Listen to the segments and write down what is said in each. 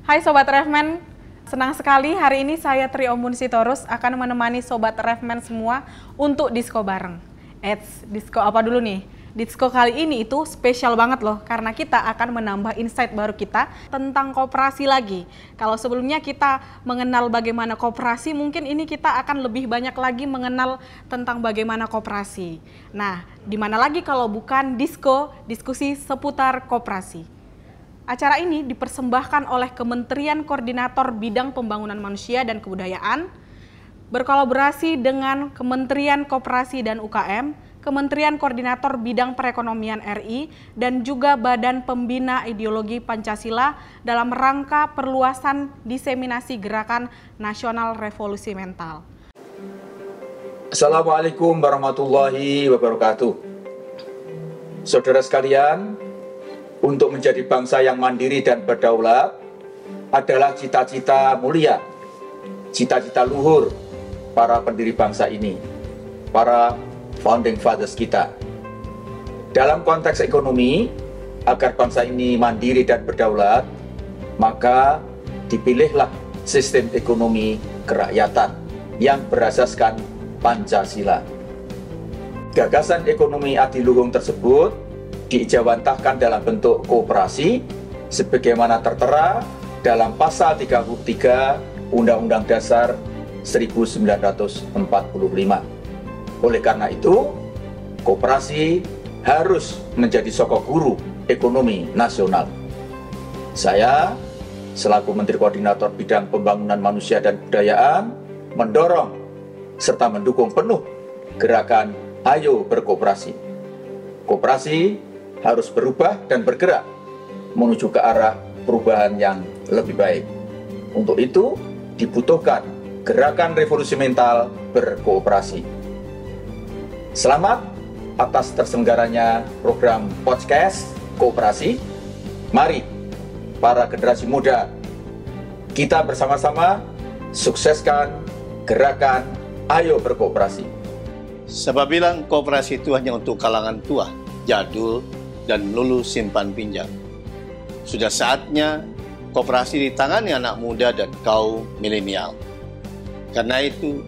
Hai Sobat Revmen, senang sekali hari ini saya Tri Ombun Sitorus akan menemani Sobat Revmen semua untuk disko bareng. Disko apa dulu nih? Disko kali ini itu spesial banget loh, karena kita akan menambah insight baru kita tentang koperasi lagi. Kalau sebelumnya kita mengenal bagaimana koperasi, mungkin ini kita akan lebih banyak lagi mengenal tentang bagaimana koperasi. Nah, di mana lagi kalau bukan diskusi seputar koperasi. Acara ini dipersembahkan oleh Kementerian Koordinator Bidang Pembangunan Manusia dan Kebudayaan, berkolaborasi dengan Kementerian Koperasi dan UKM, Kementerian Koordinator Bidang Perekonomian RI, dan juga Badan Pembina Ideologi Pancasila dalam rangka perluasan diseminasi Gerakan Nasional Revolusi Mental. Assalamualaikum warahmatullahi wabarakatuh. Saudara sekalian, untuk menjadi bangsa yang mandiri dan berdaulat adalah cita-cita mulia, cita-cita luhur para pendiri bangsa ini, para founding fathers kita. Dalam konteks ekonomi, agar bangsa ini mandiri dan berdaulat, maka dipilihlah sistem ekonomi kerakyatan yang berasaskan Pancasila. Gagasan ekonomi adiluhung tersebut diijawantahkan dalam bentuk koperasi sebagaimana tertera dalam pasal 33 Undang-Undang Dasar 1945. Oleh karena itu, koperasi harus menjadi sokok guru ekonomi nasional. Saya, selaku Menteri Koordinator Bidang Pembangunan Manusia dan Kebudayaan, mendorong serta mendukung penuh gerakan Ayo Berkoperasi. Koperasi harus berubah dan bergerak menuju ke arah perubahan yang lebih baik. Untuk itu dibutuhkan gerakan revolusi mental berkooperasi. Selamat atas terselenggaranya program podcast Kooperasi. Mari para generasi muda, kita bersama-sama sukseskan gerakan Ayo Berkooperasi. Sebab bilang kooperasi itu hanya untuk kalangan tua, jadul, dan melulu simpan pinjam. Sudah saatnya koperasi ditangani anak muda dan kaum milenial. Karena itu,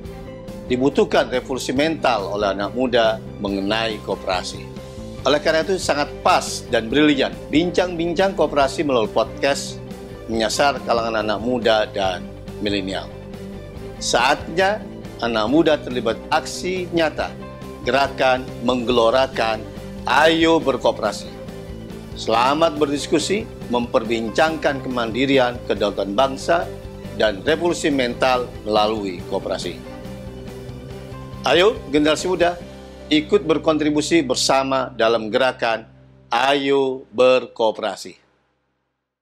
dibutuhkan revolusi mental oleh anak muda mengenai koperasi. Oleh karena itu, sangat pas dan brilian bincang-bincang koperasi melalui podcast menyasar kalangan anak muda dan milenial. Saatnya anak muda terlibat aksi nyata, gerakan menggelorakan Ayo Berkoperasi. Selamat berdiskusi, memperbincangkan kemandirian, kedaulatan bangsa, dan revolusi mental melalui koperasi. Ayo, generasi muda, ikut berkontribusi bersama dalam gerakan Ayo Berkoperasi.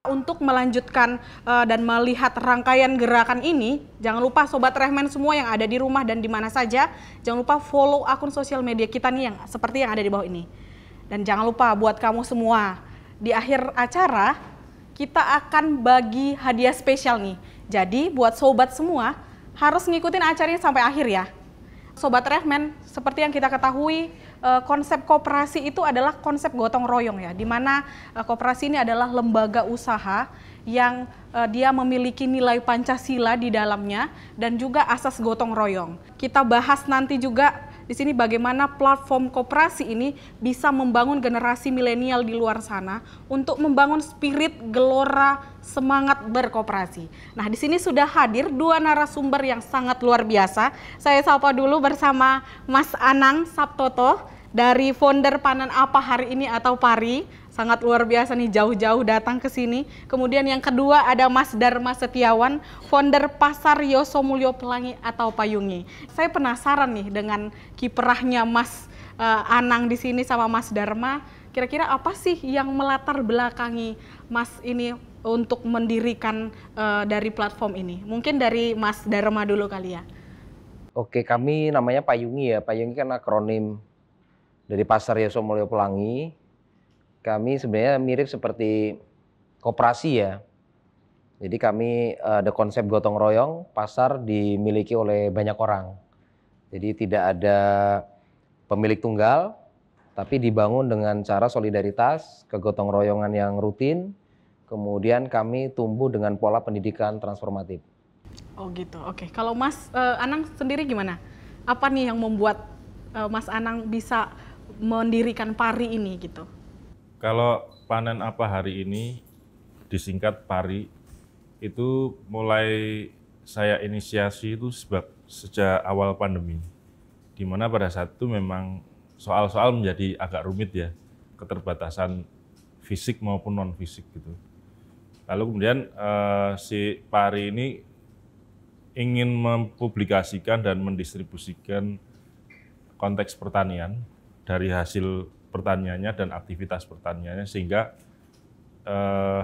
Untuk melanjutkan dan melihat rangkaian gerakan ini, jangan lupa Sobat Revmen semua yang ada di rumah dan di mana saja, jangan lupa follow akun sosial media kita nih yang seperti yang ada di bawah ini. Dan jangan lupa buat kamu semua, di akhir acara kita akan bagi hadiah spesial nih. Jadi buat sobat semua harus ngikutin acaranya sampai akhir ya. Sobat Revmen, seperti yang kita ketahui, konsep koperasi itu adalah konsep gotong royong ya, di mana koperasi ini adalah lembaga usaha yang dia memiliki nilai Pancasila di dalamnya dan juga asas gotong royong. Kita bahas nanti juga di sini bagaimana platform koperasi ini bisa membangun generasi milenial di luar sana untuk membangun spirit gelora semangat berkoperasi. Nah, di sini sudah hadir dua narasumber yang sangat luar biasa. Saya sapa dulu bersama Mas Anang Sabtoto dari founder Panen Apa Hari Ini atau PARI. Sangat luar biasa nih, jauh-jauh datang ke sini. Kemudian yang kedua ada Mas Dharma Setiawan, founder Pasar Yosomulyo Pelangi atau Payungi. Saya penasaran nih dengan kiprahnya Mas Anang di sini sama Mas Dharma. Kira-kira apa sih yang melatar belakangi Mas ini untuk mendirikan dari platform ini? Mungkin dari Mas Dharma dulu kali ya. Oke, kami namanya Payungi ya. Payungi kan akronim dari Pasar Yosomulyo Pelangi. Kami sebenarnya mirip seperti koperasi ya. Jadi kami ada konsep gotong royong, pasar dimiliki oleh banyak orang. Jadi tidak ada pemilik tunggal, tapi dibangun dengan cara solidaritas, kegotong royongan yang rutin, kemudian kami tumbuh dengan pola pendidikan transformatif. Oh gitu, oke. Kalau Mas Anang sendiri gimana? Apa nih yang membuat Mas Anang bisa mendirikan PARI ini gitu? Kalau panen apa hari ini, disingkat PARI, itu mulai saya inisiasi itu sejak awal pandemi. Di mana pada saat itu memang soal-soal menjadi agak rumit ya, keterbatasan fisik maupun non-fisik gitu. Lalu kemudian si PARI ini ingin mempublikasikan dan mendistribusikan konteks pertanian dari hasil pertaniannya dan aktivitas pertaniannya, sehingga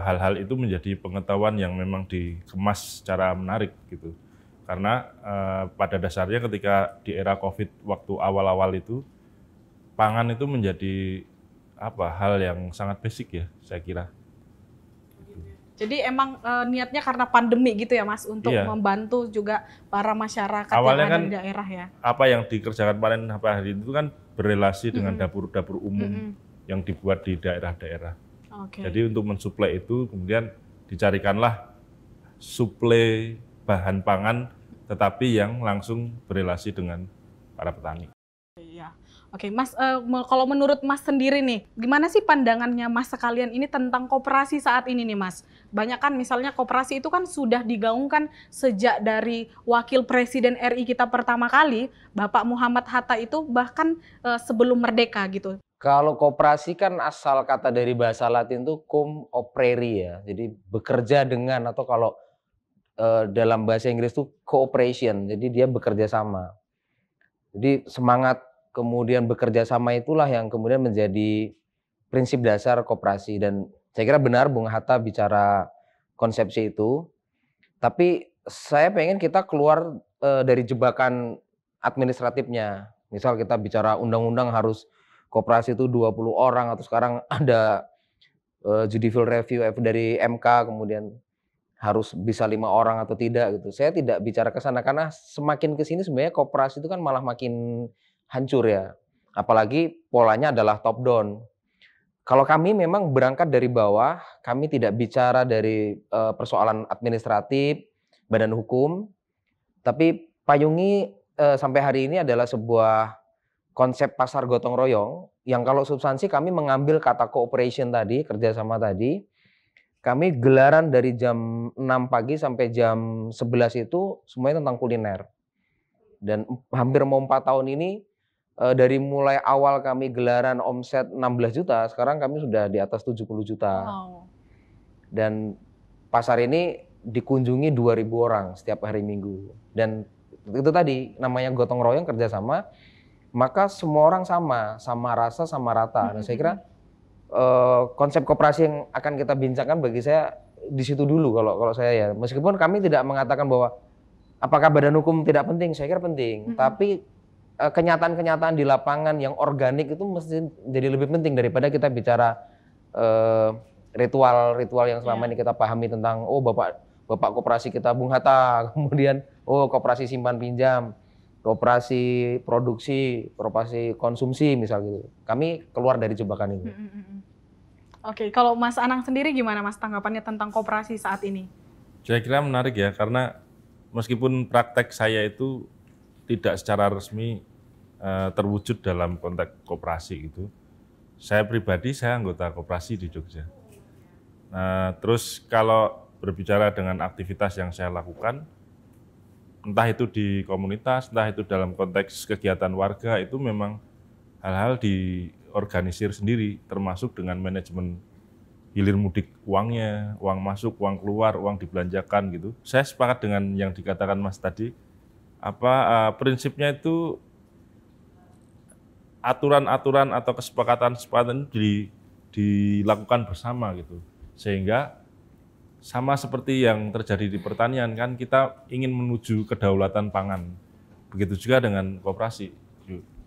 hal-hal itu menjadi pengetahuan yang memang dikemas secara menarik gitu. Karena pada dasarnya ketika di era COVID waktu awal-awal itu, pangan itu menjadi hal yang sangat basic ya, saya kira. Jadi emang niatnya karena pandemi gitu ya Mas, untuk Iya. membantu juga para masyarakat Awalnya yang ada kan di daerah ya. Apa yang dikerjakan panen apa hari itu kan berelasi dengan dapur-dapur umum yang dibuat di daerah-daerah. Oke. Jadi untuk mensuplai itu kemudian dicarikanlah suplai bahan pangan tetapi yang langsung berelasi dengan para petani. Iya. Oke, Mas, kalau menurut Mas sendiri nih, gimana sih pandangannya Mas sekalian ini tentang koperasi saat ini nih Mas? Banyak kan misalnya koperasi itu kan sudah digaungkan sejak dari Wakil Presiden RI kita pertama kali, Bapak Muhammad Hatta itu bahkan sebelum merdeka gitu. Kalau koperasi kan asal kata dari bahasa Latin itu cum operari ya, jadi bekerja dengan, atau kalau dalam bahasa Inggris itu cooperation, jadi dia bekerja sama. Jadi semangat kemudian bekerja sama itulah yang kemudian menjadi prinsip dasar koperasi, dan saya kira benar Bung Hatta bicara konsepsi itu. Tapi saya pengen kita keluar dari jebakan administratifnya. Misal kita bicara undang-undang harus koperasi itu 20 orang, atau sekarang ada judicial review dari MK kemudian harus bisa 5 orang atau tidak gitu. Saya tidak bicara ke sana karena semakin ke sini sebenarnya koperasi itu kan malah makin hancur ya. Apalagi polanya adalah top down. Kalau kami memang berangkat dari bawah, kami tidak bicara dari persoalan administratif, badan hukum, tapi payungi sampai hari ini adalah sebuah konsep pasar gotong royong yang kalau substansi kami mengambil kata cooperation tadi, kerjasama tadi. Kami gelaran dari jam 6 pagi sampai jam 11 itu semuanya tentang kuliner. Dan hampir mau 4 tahun ini, dari mulai awal kami gelaran omset 16 juta, sekarang kami sudah di atas 70 juta. Wow. Dan pasar ini dikunjungi 2.000 orang setiap hari Minggu. Dan itu tadi namanya gotong royong kerjasama, maka semua orang sama rasa, sama rata. Nah, saya kira konsep koperasi yang akan kita bincangkan bagi saya di situ dulu kalau saya ya. Meskipun kami tidak mengatakan bahwa apakah badan hukum tidak penting, saya kira penting. Tapi kenyataan-kenyataan di lapangan yang organik itu mesti jadi lebih penting daripada kita bicara ritual-ritual yang selama ini kita pahami tentang bapak koperasi kita Bung Hatta, kemudian koperasi simpan pinjam, koperasi produksi, koperasi konsumsi misal gitu. Kami keluar dari jebakan ini. Oke, kalau Mas Anang sendiri gimana Mas tanggapannya tentang koperasi saat ini? Saya kira menarik ya, karena meskipun praktek saya itu tidak secara resmi terwujud dalam konteks koperasi gitu. Saya pribadi, saya anggota koperasi di Jogja. Nah, terus kalau berbicara dengan aktivitas yang saya lakukan, entah itu di komunitas, entah itu dalam konteks kegiatan warga, itu memang hal-hal diorganisir sendiri, termasuk dengan manajemen hilir mudik uangnya, uang masuk, uang keluar, uang dibelanjakan gitu. Saya sepakat dengan yang dikatakan Mas tadi, prinsipnya itu aturan-aturan atau kesepakatan-kesepakatan dilakukan bersama gitu. Sehingga sama seperti yang terjadi di pertanian kan, kita ingin menuju kedaulatan pangan. Begitu juga dengan koperasi.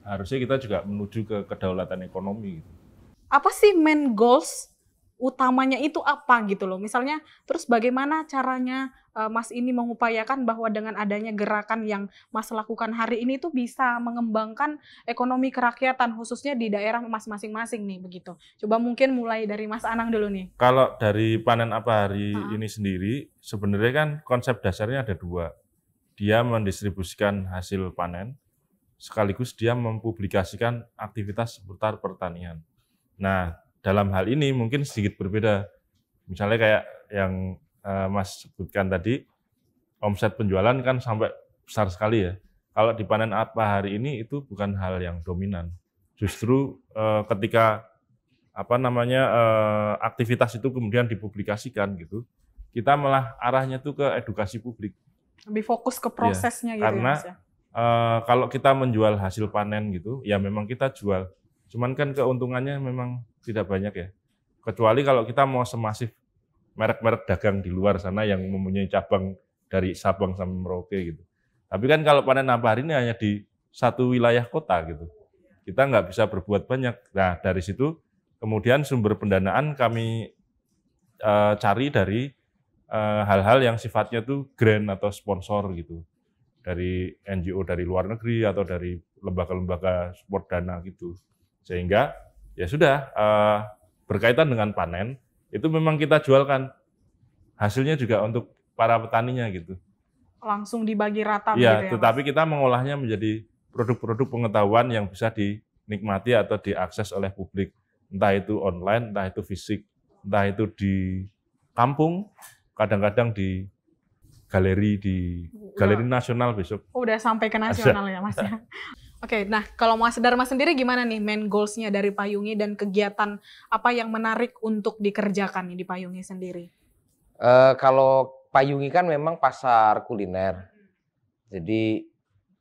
Harusnya kita juga menuju ke kedaulatan ekonomi gitu. Apa sih main goals utamanya itu apa gitu loh. Misalnya terus bagaimana caranya Mas ini mengupayakan bahwa dengan adanya gerakan yang Mas lakukan hari ini tuh bisa mengembangkan ekonomi kerakyatan khususnya di daerah Mas masing-masing nih begitu. Coba mungkin mulai dari Mas Anang dulu nih. Kalau dari panen apa hari Ha-ha. ini sendiri, sebenarnya kan konsep dasarnya ada dua. Dia mendistribusikan hasil panen, sekaligus dia mempublikasikan aktivitas seputar pertanian. Nah, dalam hal ini mungkin sedikit berbeda. Misalnya kayak yang Mas sebutkan tadi, omset penjualan kan sampai besar sekali ya. Kalau di panen apa hari ini itu bukan hal yang dominan. Justru ketika aktivitas itu kemudian dipublikasikan gitu, kita malah arahnya tuh ke edukasi publik. Lebih fokus ke prosesnya gitu karena, ya Mas ya. Kalau kita menjual hasil panen gitu, ya memang kita jual. Cuman kan keuntungannya memang tidak banyak ya. Kecuali kalau kita mau semasif merek-merek dagang di luar sana yang mempunyai cabang dari Sabang sampai Merauke gitu. Tapi kan kalau panen apa hari ini hanya di satu wilayah kota gitu. Kita nggak bisa berbuat banyak. Nah, dari situ kemudian sumber pendanaan kami cari dari hal-hal yang sifatnya tuh grant atau sponsor gitu. Dari NGO dari luar negeri atau dari lembaga-lembaga support dana gitu. Sehingga ya sudah berkaitan dengan panen, itu memang kita jualkan. Hasilnya juga untuk para petaninya gitu. Langsung dibagi rata Iya, gitu ya tetapi Mas. kita mengolahnya menjadi produk-produk pengetahuan yang bisa dinikmati atau diakses oleh publik. Entah itu online, entah itu fisik, entah itu di kampung, kadang-kadang di galeri nasional besok. Udah sampai ke nasional ya Mas ya. Oke, nah kalau Mas Dharma sendiri gimana nih main goals-nya dari Payungi dan kegiatan apa yang menarik untuk dikerjakan nih di Payungi sendiri? Kalau Payungi kan memang pasar kuliner. Jadi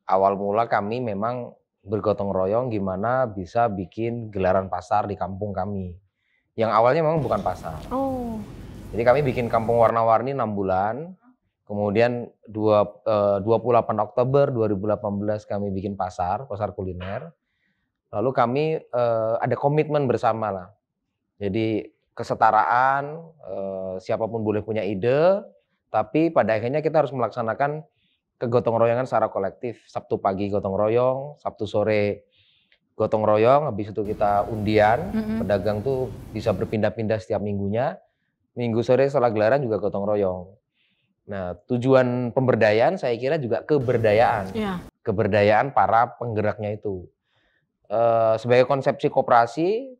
awal mula kami memang bergotong royong gimana bisa bikin gelaran pasar di kampung kami. Yang awalnya memang bukan pasar. Oh. Jadi kami bikin kampung warna-warni 6 bulan. Kemudian 28 Oktober 2018 kami bikin pasar kuliner. Lalu kami ada komitmen bersama lah. Jadi kesetaraan, siapapun boleh punya ide, tapi pada akhirnya kita harus melaksanakan kegotong royongan secara kolektif. Sabtu pagi gotong royong, Sabtu sore gotong royong, habis itu kita undian. Pedagang tuh bisa berpindah-pindah setiap minggunya. Minggu sore setelah gelaran juga gotong royong. Nah, tujuan pemberdayaan saya kira juga keberdayaan. Iya. Keberdayaan para penggeraknya itu. Sebagai konsepsi koperasi,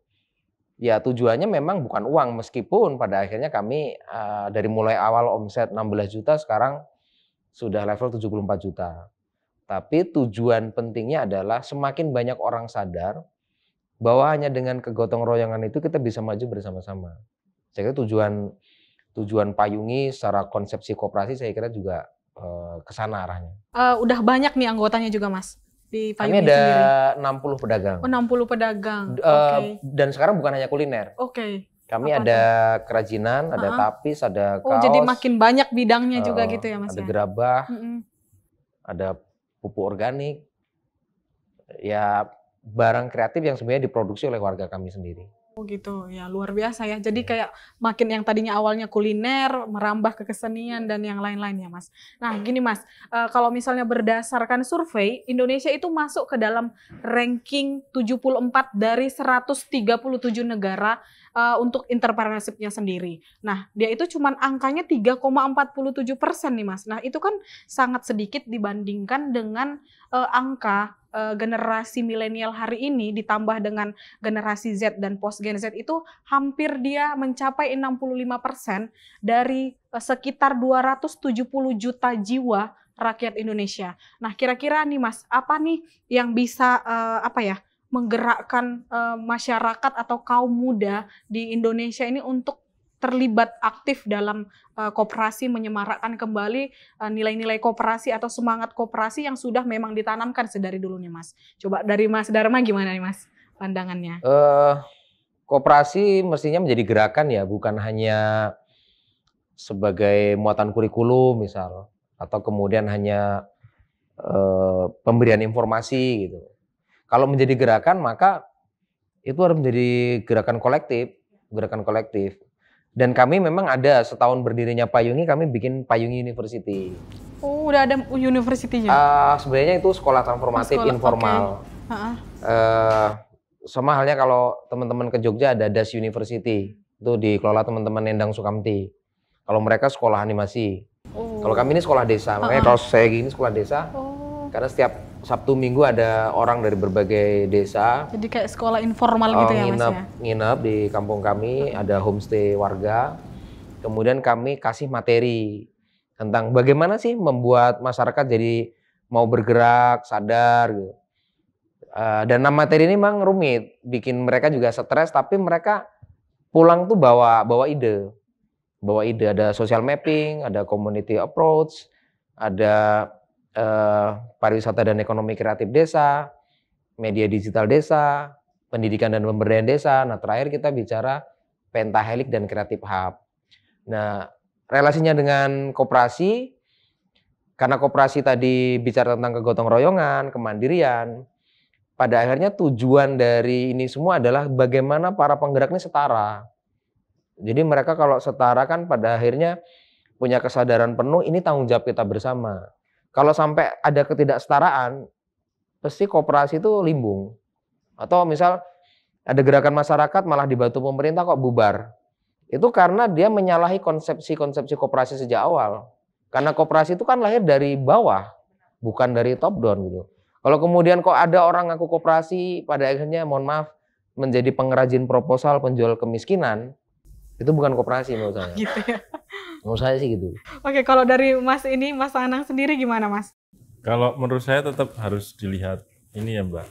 ya tujuannya memang bukan uang, meskipun pada akhirnya kami dari mulai awal omset 16 juta, sekarang sudah level 74 juta. Tapi tujuan pentingnya adalah semakin banyak orang sadar bahwa hanya dengan kegotong royongan itu kita bisa maju bersama-sama. Saya kira tujuan Payungi secara konsepsi koperasi saya kira juga ke sana arahnya. Udah banyak nih anggotanya juga Mas di Kami Payungi ada sendiri. 60 pedagang. Oh, 60 pedagang. Oke. Dan sekarang bukan hanya kuliner. Oke. Kami Apa ada kerajinan, ada tapis, ada kaos. Oh, jadi makin banyak bidangnya juga gitu ya Mas ada ya. gerabah, ada pupuk organik. Ya barang kreatif yang sebenarnya diproduksi oleh warga kami sendiri. Oh gitu, ya luar biasa ya. Jadi kayak makin yang tadinya awalnya kuliner, merambah ke kesenian dan yang lain-lain ya Mas. Nah gini Mas, kalau misalnya berdasarkan survei, Indonesia itu masuk ke dalam ranking 74 dari 137 negara untuk entrepreneurship-nya sendiri. Nah dia itu cuman angkanya 3,47% nih Mas. Nah itu kan sangat sedikit dibandingkan dengan angka generasi milenial hari ini ditambah dengan generasi Z dan post Gen Z itu hampir dia mencapai 65% dari sekitar 270 juta jiwa rakyat Indonesia. Nah, kira-kira nih Mas, apa nih yang bisa menggerakkan masyarakat atau kaum muda di Indonesia ini untuk terlibat aktif dalam koperasi, menyemarakkan kembali nilai-nilai koperasi atau semangat koperasi yang sudah memang ditanamkan sedari dulu nih Mas. Coba dari Mas Dharma gimana nih Mas pandangannya? Koperasi mestinya menjadi gerakan ya, bukan hanya sebagai muatan kurikulum misal, atau kemudian hanya pemberian informasi gitu. Kalau menjadi gerakan maka itu harus menjadi gerakan kolektif. Dan kami memang ada setahun berdirinya Payungi, kami bikin Payungi University. Oh, udah ada university-nya? Sebenarnya itu sekolah transformatif informal. Sama halnya kalau teman-teman ke Jogja ada DAS University, itu dikelola teman-teman Endang Sukamti. Kalau mereka sekolah animasi. Kalau kami ini sekolah desa, makanya kalau saya gini sekolah desa. Karena setiap Sabtu Minggu ada orang dari berbagai desa. Jadi kayak sekolah informal gitu ya Mas ya? Nginep di kampung kami, ada homestay warga. Kemudian kami kasih materi tentang bagaimana sih membuat masyarakat jadi mau bergerak, sadar gitu. Dan materi ini memang rumit, bikin mereka juga stres, tapi mereka pulang tuh bawa ide. Bawa ide, ada social mapping, ada community approach, ada pariwisata dan ekonomi kreatif desa, media digital desa, pendidikan dan pemberdayaan desa. Nah, terakhir kita bicara pentahelik dan creative hub. Nah, relasinya dengan koperasi, karena koperasi tadi bicara tentang kegotong royongan, kemandirian, pada akhirnya tujuan dari ini semua adalah bagaimana para penggerak ini setara. Jadi mereka kalau setara kan pada akhirnya punya kesadaran penuh, ini tanggung jawab kita bersama. Kalau sampai ada ketidaksetaraan, pasti koperasi itu limbung. Atau misal ada gerakan masyarakat malah dibantu pemerintah kok bubar. Itu karena dia menyalahi konsepsi koperasi sejak awal. Karena koperasi itu kan lahir dari bawah, bukan dari top down gitu. Kalau kemudian kok ada orang ngaku koperasi, pada akhirnya mohon maaf menjadi pengrajin proposal penjual kemiskinan, itu bukan koperasi menurut saya. Gitu ya. Menurut saya sih gitu. Oke, kalau dari Mas Anang sendiri gimana Mas? Kalau menurut saya tetap harus dilihat ini ya Mbak,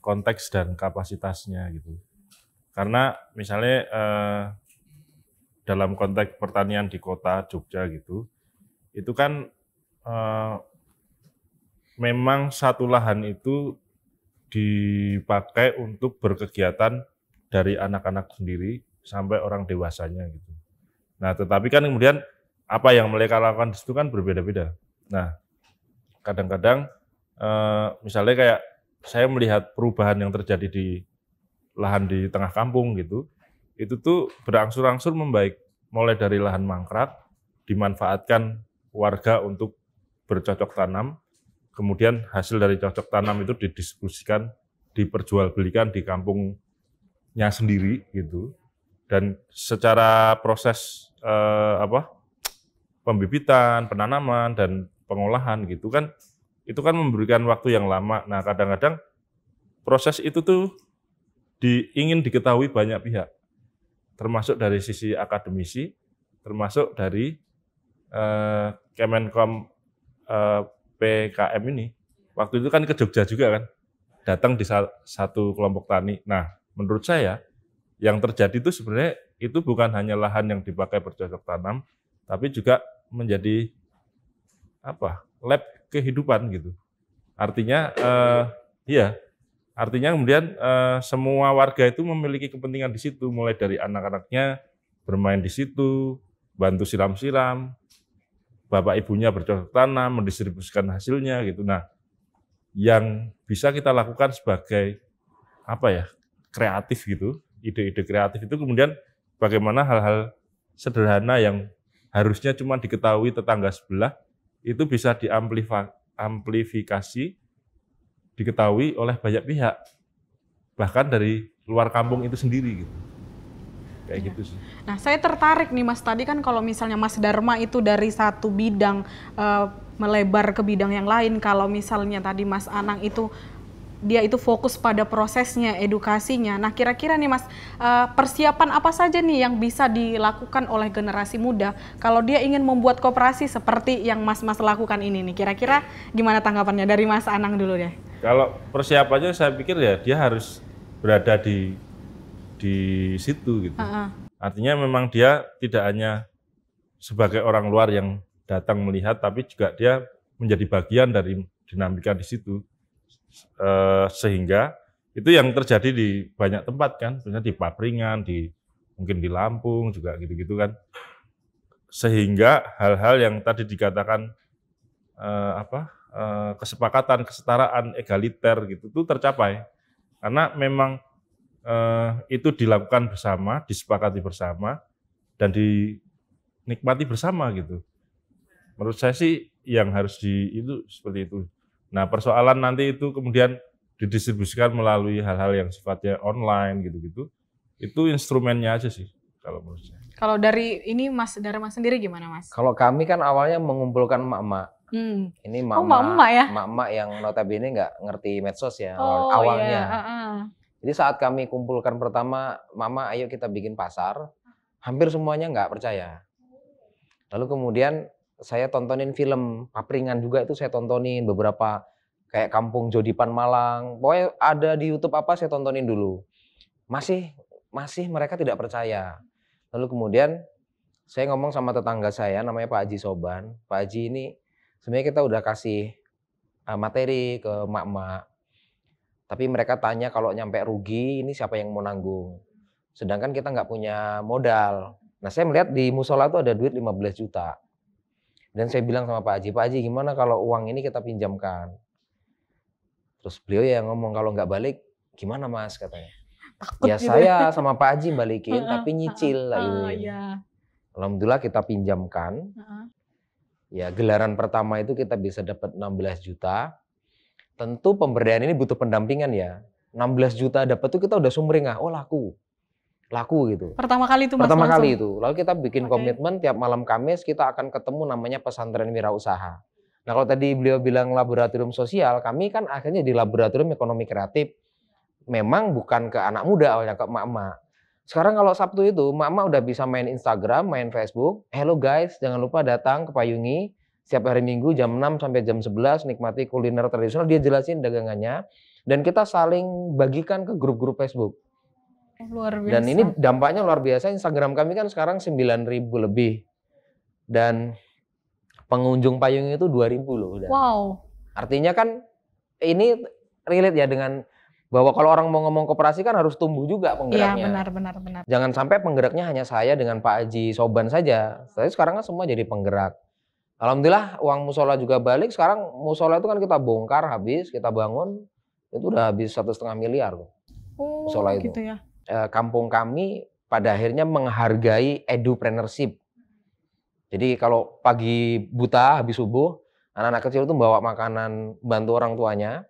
konteks dan kapasitasnya gitu. Karena misalnya dalam konteks pertanian di kota Jogja gitu, itu kan memang satu lahan itu dipakai untuk berkegiatan dari anak-anak sendiri sampai orang dewasanya gitu. Nah, tetapi kan kemudian apa yang mereka lakukan di situ kan berbeda-beda. Nah, kadang-kadang misalnya kayak saya melihat perubahan yang terjadi di lahan di tengah kampung gitu, itu tuh berangsur-angsur membaik. Mulai dari lahan mangkrak, dimanfaatkan warga untuk bercocok tanam, kemudian hasil dari cocok tanam itu didiskusikan, diperjualbelikan di kampungnya sendiri gitu. Dan secara proses pembibitan, penanaman, dan pengolahan gitu kan, itu kan memberikan waktu yang lama. Nah, kadang-kadang proses itu tuh ingin diketahui banyak pihak, termasuk dari sisi akademisi, termasuk dari Kemenkom PKM ini. Waktu itu kan ke Jogja juga kan, datang di satu kelompok tani. Nah, menurut saya yang terjadi itu sebenarnya itu bukan hanya lahan yang dipakai bercocok tanam, tapi juga menjadi lab kehidupan gitu. Artinya Artinya kemudian semua warga itu memiliki kepentingan di situ, mulai dari anak-anaknya bermain di situ, bantu siram-siram, bapak ibunya bercocok tanam, mendistribusikan hasilnya gitu. Nah, yang bisa kita lakukan sebagai kreatif gitu, ide-ide kreatif itu kemudian bagaimana hal-hal sederhana yang harusnya cuma diketahui tetangga sebelah itu bisa diamplifikasi, diketahui oleh banyak pihak, bahkan dari luar kampung itu sendiri gitu. Kayak gitu sih. Nah, saya tertarik nih Mas, tadi kan kalau misalnya Mas Dharma itu dari satu bidang melebar ke bidang yang lain, kalau misalnya tadi Mas Anang itu dia itu fokus pada prosesnya, edukasinya. Nah, kira-kira nih Mas, persiapan apa saja nih yang bisa dilakukan oleh generasi muda kalau dia ingin membuat koperasi seperti yang Mas lakukan ini nih? Kira-kira gimana tanggapannya dari Mas Anang dulu deh? Kalau persiapannya saya pikir ya dia harus berada di situ gitu. Artinya memang dia tidak hanya sebagai orang luar yang datang melihat, tapi juga dia menjadi bagian dari dinamika di situ. Sehingga itu yang terjadi di banyak tempat kan, misalnya di Papringan, mungkin di Lampung juga gitu-gitu kan. Sehingga hal-hal yang tadi dikatakan kesepakatan, kesetaraan, egaliter gitu tuh tercapai. Karena memang itu dilakukan bersama, disepakati bersama, dan dinikmati bersama gitu. Menurut saya sih yang harus itu seperti itu. Nah, persoalan nanti itu kemudian didistribusikan melalui hal-hal yang sifatnya online gitu-gitu, itu instrumennya aja sih kalau menurut saya. Kalau dari ini Mas Dharma sendiri gimana Mas? Kalau kami kan awalnya mengumpulkan emak-emak. Ini emak-emak ya? emak-emak yang notabene nggak ngerti medsos ya Iya. awalnya. Jadi saat kami kumpulkan pertama, Mama ayo kita bikin pasar, hampir semuanya nggak percaya. Lalu kemudian saya tontonin film Papringan juga, itu saya tontonin beberapa kayak Kampung Jodipan Malang. Pokoknya ada di YouTube apa saya tontonin dulu. Masih mereka tidak percaya. Lalu kemudian saya ngomong sama tetangga saya namanya Pak Haji Soban. Pak Haji ini sebenarnya kita udah kasih materi ke emak-emak. Tapi mereka tanya kalau nyampe rugi ini siapa yang mau nanggung. Sedangkan kita nggak punya modal. Nah saya melihat di musola itu ada duit 15 juta. Dan saya bilang sama Pak Haji gimana kalau uang ini kita pinjamkan. Terus beliau ya ngomong kalau nggak balik gimana Mas katanya. Takut ya gitu. Saya sama Pak Haji balikin tapi nyicil lah gitu. Iya. Alhamdulillah kita pinjamkan. Ya gelaran pertama itu kita bisa dapat 16 juta. Tentu pemberdayaan ini butuh pendampingan ya. 16 juta dapat tuh kita udah sumringah. Oh laku gitu. Pertama kali itu Mas? Pertama kali itu. Lalu kita bikin komitmen tiap malam Kamis kita akan ketemu namanya pesantren wirausaha. Nah kalau tadi beliau bilang laboratorium sosial, kami kan akhirnya di laboratorium ekonomi kreatif. Memang bukan ke anak muda awalnya, ke emak-emak. Sekarang kalau Sabtu itu emak-emak udah bisa main Instagram, main Facebook. Hello guys, jangan lupa datang ke Payungi. Setiap hari Minggu jam 6 sampai jam 11 nikmati kuliner tradisional, dia jelasin dagangannya. Dan kita saling bagikan ke grup-grup Facebook. Luar biasa. Dan ini dampaknya luar biasa. Instagram kami kan sekarang 9.000 lebih. Dan pengunjung Payungi itu 2.000 loh. Udah. Wow. Artinya kan ini relate ya dengan bahwa kalau orang mau ngomong koperasi kan harus tumbuh juga penggeraknya. Iya benar. Jangan sampai penggeraknya hanya saya dengan Pak Haji Soban saja. Saya sekarang kan semua jadi penggerak. Alhamdulillah uang musola juga balik. Sekarang musola itu kan kita bongkar habis, kita bangun itu udah habis 1,5 miliar. Musola itu. Gitu ya. Kampung kami pada akhirnya menghargai edupreneurship. Jadi kalau pagi buta habis subuh, anak-anak kecil itu bawa makanan bantu orang tuanya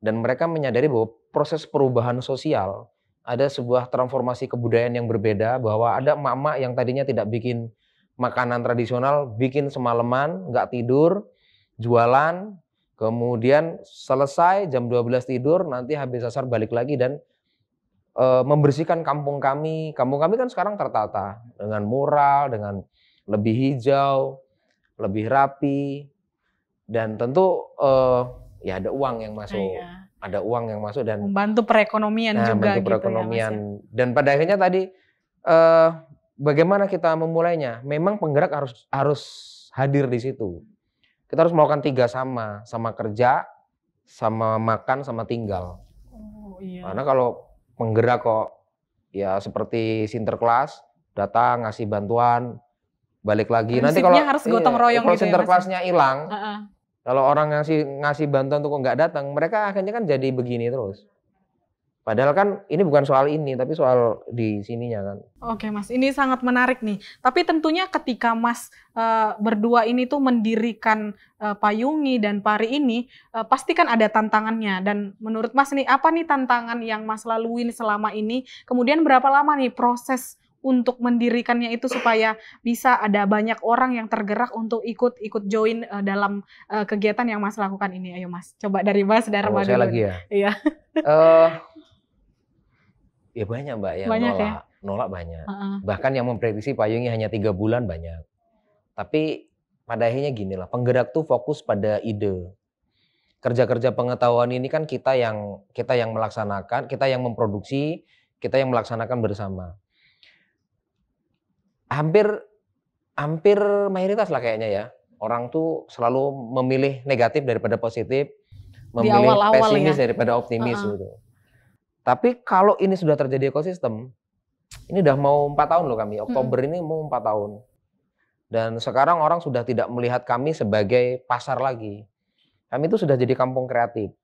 dan mereka menyadari bahwa proses perubahan sosial ada sebuah transformasi kebudayaan yang berbeda, bahwa ada emak-emak yang tadinya tidak bikin makanan tradisional, bikin semalaman, nggak tidur, jualan, kemudian selesai jam 12 tidur, nanti habis asar balik lagi dan membersihkan kampung kami. Kampung kami kan sekarang tertata dengan mural, dengan lebih hijau, lebih rapi, dan tentu ya ada uang yang masuk. Ada uang yang masuk dan membantu perekonomian juga membantu gitu perekonomian. ya, Mas, ya? Dan pada akhirnya tadi bagaimana kita memulainya? Memang penggerak harus hadir di situ. Kita harus melakukan 3 sama kerja, sama makan, sama tinggal. Iya. Karena kalau penggerak kok ya seperti Sinterklas datang ngasih bantuan, balik lagi. Nanti kalau harus gotong royong kalau gitu Sinterklasnya hilang, kalau orang ngasih bantuan tuh kok nggak datang, mereka akhirnya kan jadi begini terus. Padahal kan ini bukan soal ini, tapi soal di sininya kan. Oke Mas, ini sangat menarik nih. Tapi tentunya ketika Mas berdua ini tuh mendirikan Payungi dan Pari ini, pasti kan ada tantangannya. Dan menurut Mas nih, apa nih tantangan yang Mas laluin selama ini? Kemudian berapa lama nih proses untuk mendirikannya itu supaya bisa ada banyak orang yang tergerak untuk ikut join dalam kegiatan yang Mas lakukan ini? Ayo Mas, coba dari Mas Dharma dulu. Saya lagi ya? Iya. Ya banyak Mbak yang banyak, nolak banyak. Bahkan yang memprediksi Payungi hanya 3 bulan banyak. Tapi pada akhirnya gini lah, penggerak tuh fokus pada ide. Kerja-kerja pengetahuan ini kan kita yang melaksanakan, kita yang memproduksi, kita yang melaksanakan bersama. Hampir mayoritas lah kayaknya ya. Orang tuh selalu memilih negatif daripada positif, memilih pesimis daripada optimis gitu. Tapi kalau ini sudah terjadi ekosistem, ini udah mau 4 tahun loh kami. Oktober ini mau 4 tahun. Dan sekarang orang sudah tidak melihat kami sebagai pasar lagi. Kami itu sudah jadi kampung kreatif.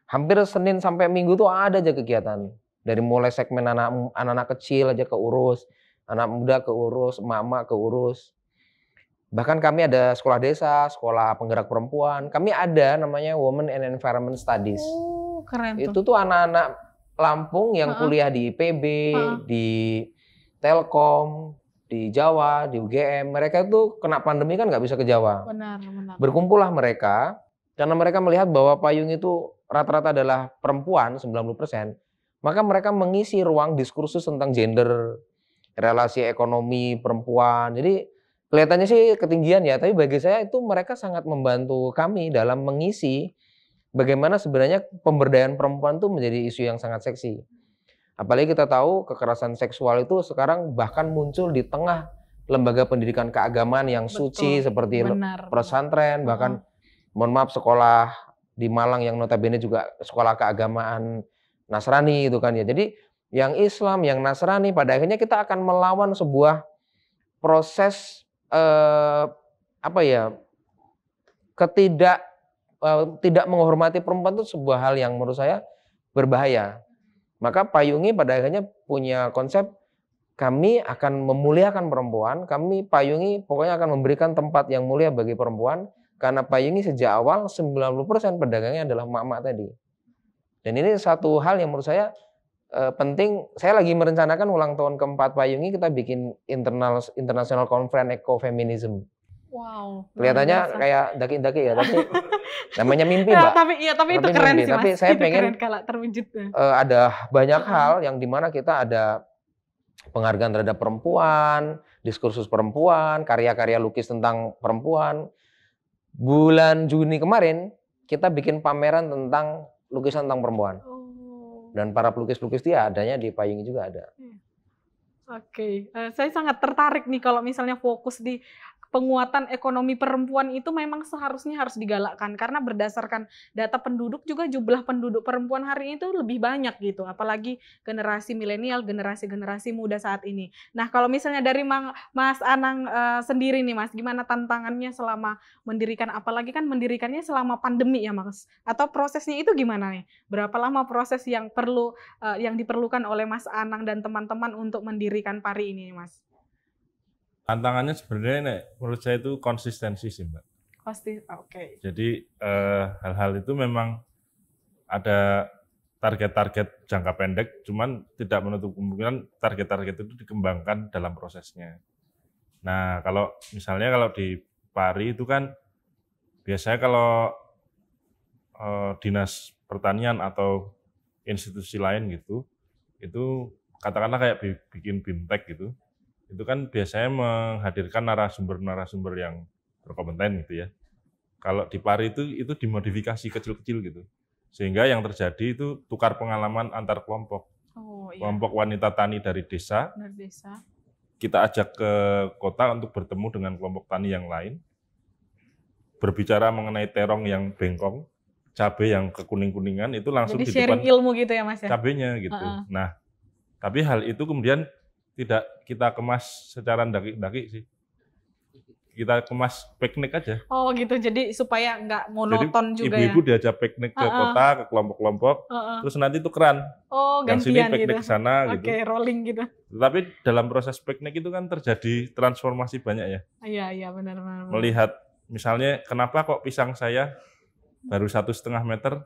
Hampir Senin sampai Minggu tuh ada aja kegiatan. Dari mulai segmen anak-anak kecil aja keurus, anak muda keurus, emak-emak keurus. Bahkan kami ada sekolah desa, sekolah penggerak perempuan. Kami ada namanya Women and Environment Studies. Oh, keren Itu tuh anak-anak Lampung yang kuliah di IPB, di Telkom, di Jawa, di UGM. Mereka itu kena pandemi kan nggak bisa ke Jawa. Benar, benar. Berkumpullah mereka, karena mereka melihat bahwa payung itu rata-rata adalah perempuan, 90%. Maka mereka mengisi ruang diskursus tentang gender, relasi ekonomi perempuan. Jadi kelihatannya sih ketinggian ya, tapi bagi saya itu mereka sangat membantu kami dalam mengisi bagaimana sebenarnya pemberdayaan perempuan itu menjadi isu yang sangat seksi. Apalagi kita tahu kekerasan seksual itu sekarang bahkan muncul di tengah lembaga pendidikan keagamaan yang suci seperti pesantren, bahkan mohon maaf sekolah di Malang yang notabene juga sekolah keagamaan Nasrani itu kan ya. Jadi yang Islam, yang Nasrani pada akhirnya kita akan melawan sebuah proses tidak menghormati perempuan itu sebuah hal yang menurut saya berbahaya. Maka Payungi pada akhirnya punya konsep kami akan memuliakan perempuan, kami Payungi pokoknya akan memberikan tempat yang mulia bagi perempuan karena Payungi sejak awal 90% pedagangnya adalah emak-emak tadi. Dan ini satu hal yang menurut saya penting. Saya lagi merencanakan ulang tahun keempat Payungi, kita bikin international conference ecofeminism. Wow. Kelihatannya kayak daki-daki ya, tapi namanya mimpi, Mbak. Tapi itu keren sih, Mas. Tapi saya itu pengen keren kalau terwujud. Ada banyak hal yang dimana kita ada penghargaan terhadap perempuan, diskursus perempuan, karya-karya lukis tentang perempuan. Bulan Juni kemarin kita bikin pameran tentang lukisan tentang perempuan. Dan para pelukis-pelukis dia adanya di Payungi juga ada. Oke, saya sangat tertarik nih kalau misalnya fokus di penguatan ekonomi perempuan itu memang seharusnya harus digalakkan karena berdasarkan data penduduk juga jumlah penduduk perempuan hari ini itu lebih banyak gitu, apalagi generasi milenial, generasi muda saat ini. Nah, kalau misalnya dari Mas Anang sendiri nih Mas, gimana tantangannya selama mendirikan, apalagi kan mendirikannya selama pandemi ya Mas, atau prosesnya itu gimana nih? Berapa lama proses yang yang diperlukan oleh Mas Anang dan teman-teman untuk mendirikan Pari ini Mas? Tantangannya sebenarnya menurut saya itu konsistensi sih Mbak. Oke. Jadi hal-hal itu memang ada target-target jangka pendek, cuman tidak menutup kemungkinan target-target itu dikembangkan dalam prosesnya. Nah, kalau misalnya di Pari itu kan biasanya kalau dinas pertanian atau institusi lain gitu, itu katakanlah kayak bikin BIMTEK gitu, itu kan biasanya menghadirkan narasumber-narasumber yang berkompeten gitu ya. Kalau di Pari itu dimodifikasi kecil-kecil gitu. Sehingga yang terjadi itu tukar pengalaman antar kelompok. Kelompok wanita tani dari desa. Kita ajak ke kota untuk bertemu dengan kelompok tani yang lain. Berbicara mengenai terong yang bengkong, cabai yang kekuning-kuningan, itu langsung jadi di depan sharing ilmu gitu ya Mas ya? cabainya gitu. Nah, tapi hal itu kemudian tidak kita kemas secara daki-daki sih. Kita kemas piknik aja. Oh gitu, jadi supaya nggak monoton jadi, juga ibu-ibu diajak piknik ke kota, ke kelompok-kelompok, terus nanti tukeran. Yang sini gantian piknik gitu. ke sana gitu. Oke, rolling gitu. Tapi dalam proses piknik itu kan terjadi transformasi banyak ya. Iya, benar. Melihat misalnya kenapa kok pisang saya baru 1,5 meter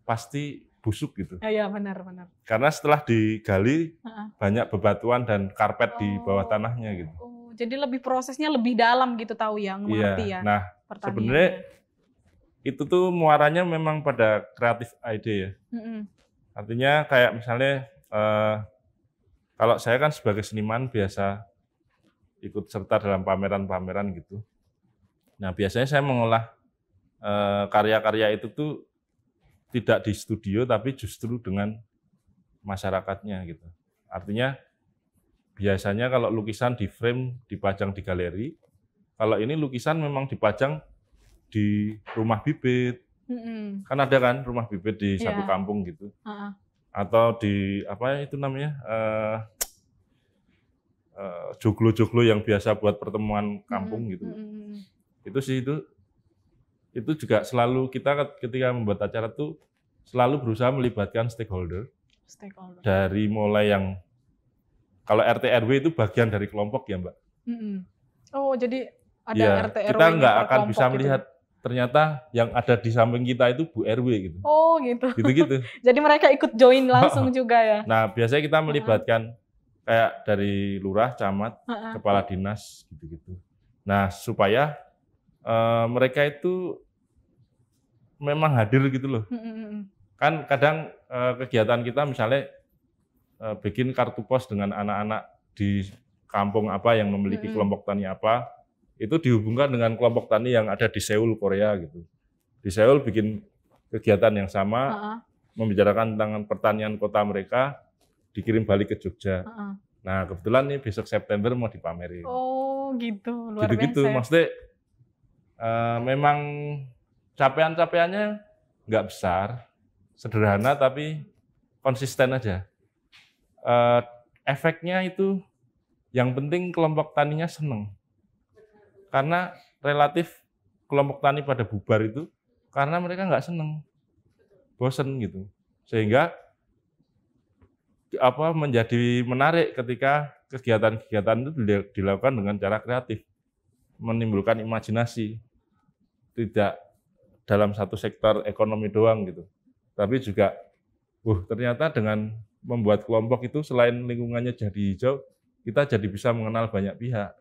pasti busuk gitu. Iya, benar. Karena setelah digali banyak bebatuan dan karpet di bawah tanahnya gitu. Jadi lebih prosesnya lebih dalam gitu tahu ya, mengerti ya. Nah, sebenarnya itu tuh muaranya memang pada kreatif ide ya. Artinya kayak misalnya kalau saya kan sebagai seniman biasa ikut serta dalam pameran-pameran gitu. Nah, biasanya saya mengolah karya-karya itu tuh tidak di studio tapi justru dengan masyarakatnya gitu. Artinya biasanya kalau lukisan di frame dipajang di galeri, kalau ini lukisan memang dipajang di rumah bibit. Kan ada kan rumah bibit di satu kampung gitu. Atau di apa itu namanya joglo-joglo yang biasa buat pertemuan kampung gitu. Itu sih itu juga selalu kita ketika membuat acara tuh selalu berusaha melibatkan stakeholder Stakeholder. Dari mulai yang kalau RT RW itu bagian dari kelompok ya Mbak. Oh, jadi ada Iya, RT RW kita nggak per akan kelompok bisa gitu. melihat ternyata yang ada di samping kita itu Bu RW gitu. Oh, gitu. Gitu-gitu. Jadi mereka ikut join langsung juga ya. Nah, biasanya kita melibatkan kayak dari lurah, camat, kepala dinas gitu-gitu. Nah, supaya mereka itu memang hadir gitu loh. Kan kadang kegiatan kita misalnya bikin kartu pos dengan anak-anak di kampung apa yang memiliki kelompok tani apa, itu dihubungkan dengan kelompok tani yang ada di Seoul, Korea gitu. Di Seoul bikin kegiatan yang sama, membicarakan tentang pertanian kota mereka, dikirim balik ke Jogja. Nah, kebetulan nih besok September mau dipamerin. Oh, gitu. Luar Gitu-gitu, biasa. maksudnya memang capaian-capaiannya nggak besar, sederhana tapi konsisten aja. Efeknya itu yang penting kelompok taninya seneng. Karena relatif kelompok tani pada bubar itu karena mereka nggak seneng, bosen gitu. Sehingga menjadi menarik ketika kegiatan-kegiatan itu dilakukan dengan cara kreatif, menimbulkan imajinasi, tidak dalam satu sektor ekonomi doang gitu, tapi juga, ternyata dengan membuat kelompok itu selain lingkungannya jadi hijau, kita jadi bisa mengenal banyak pihak,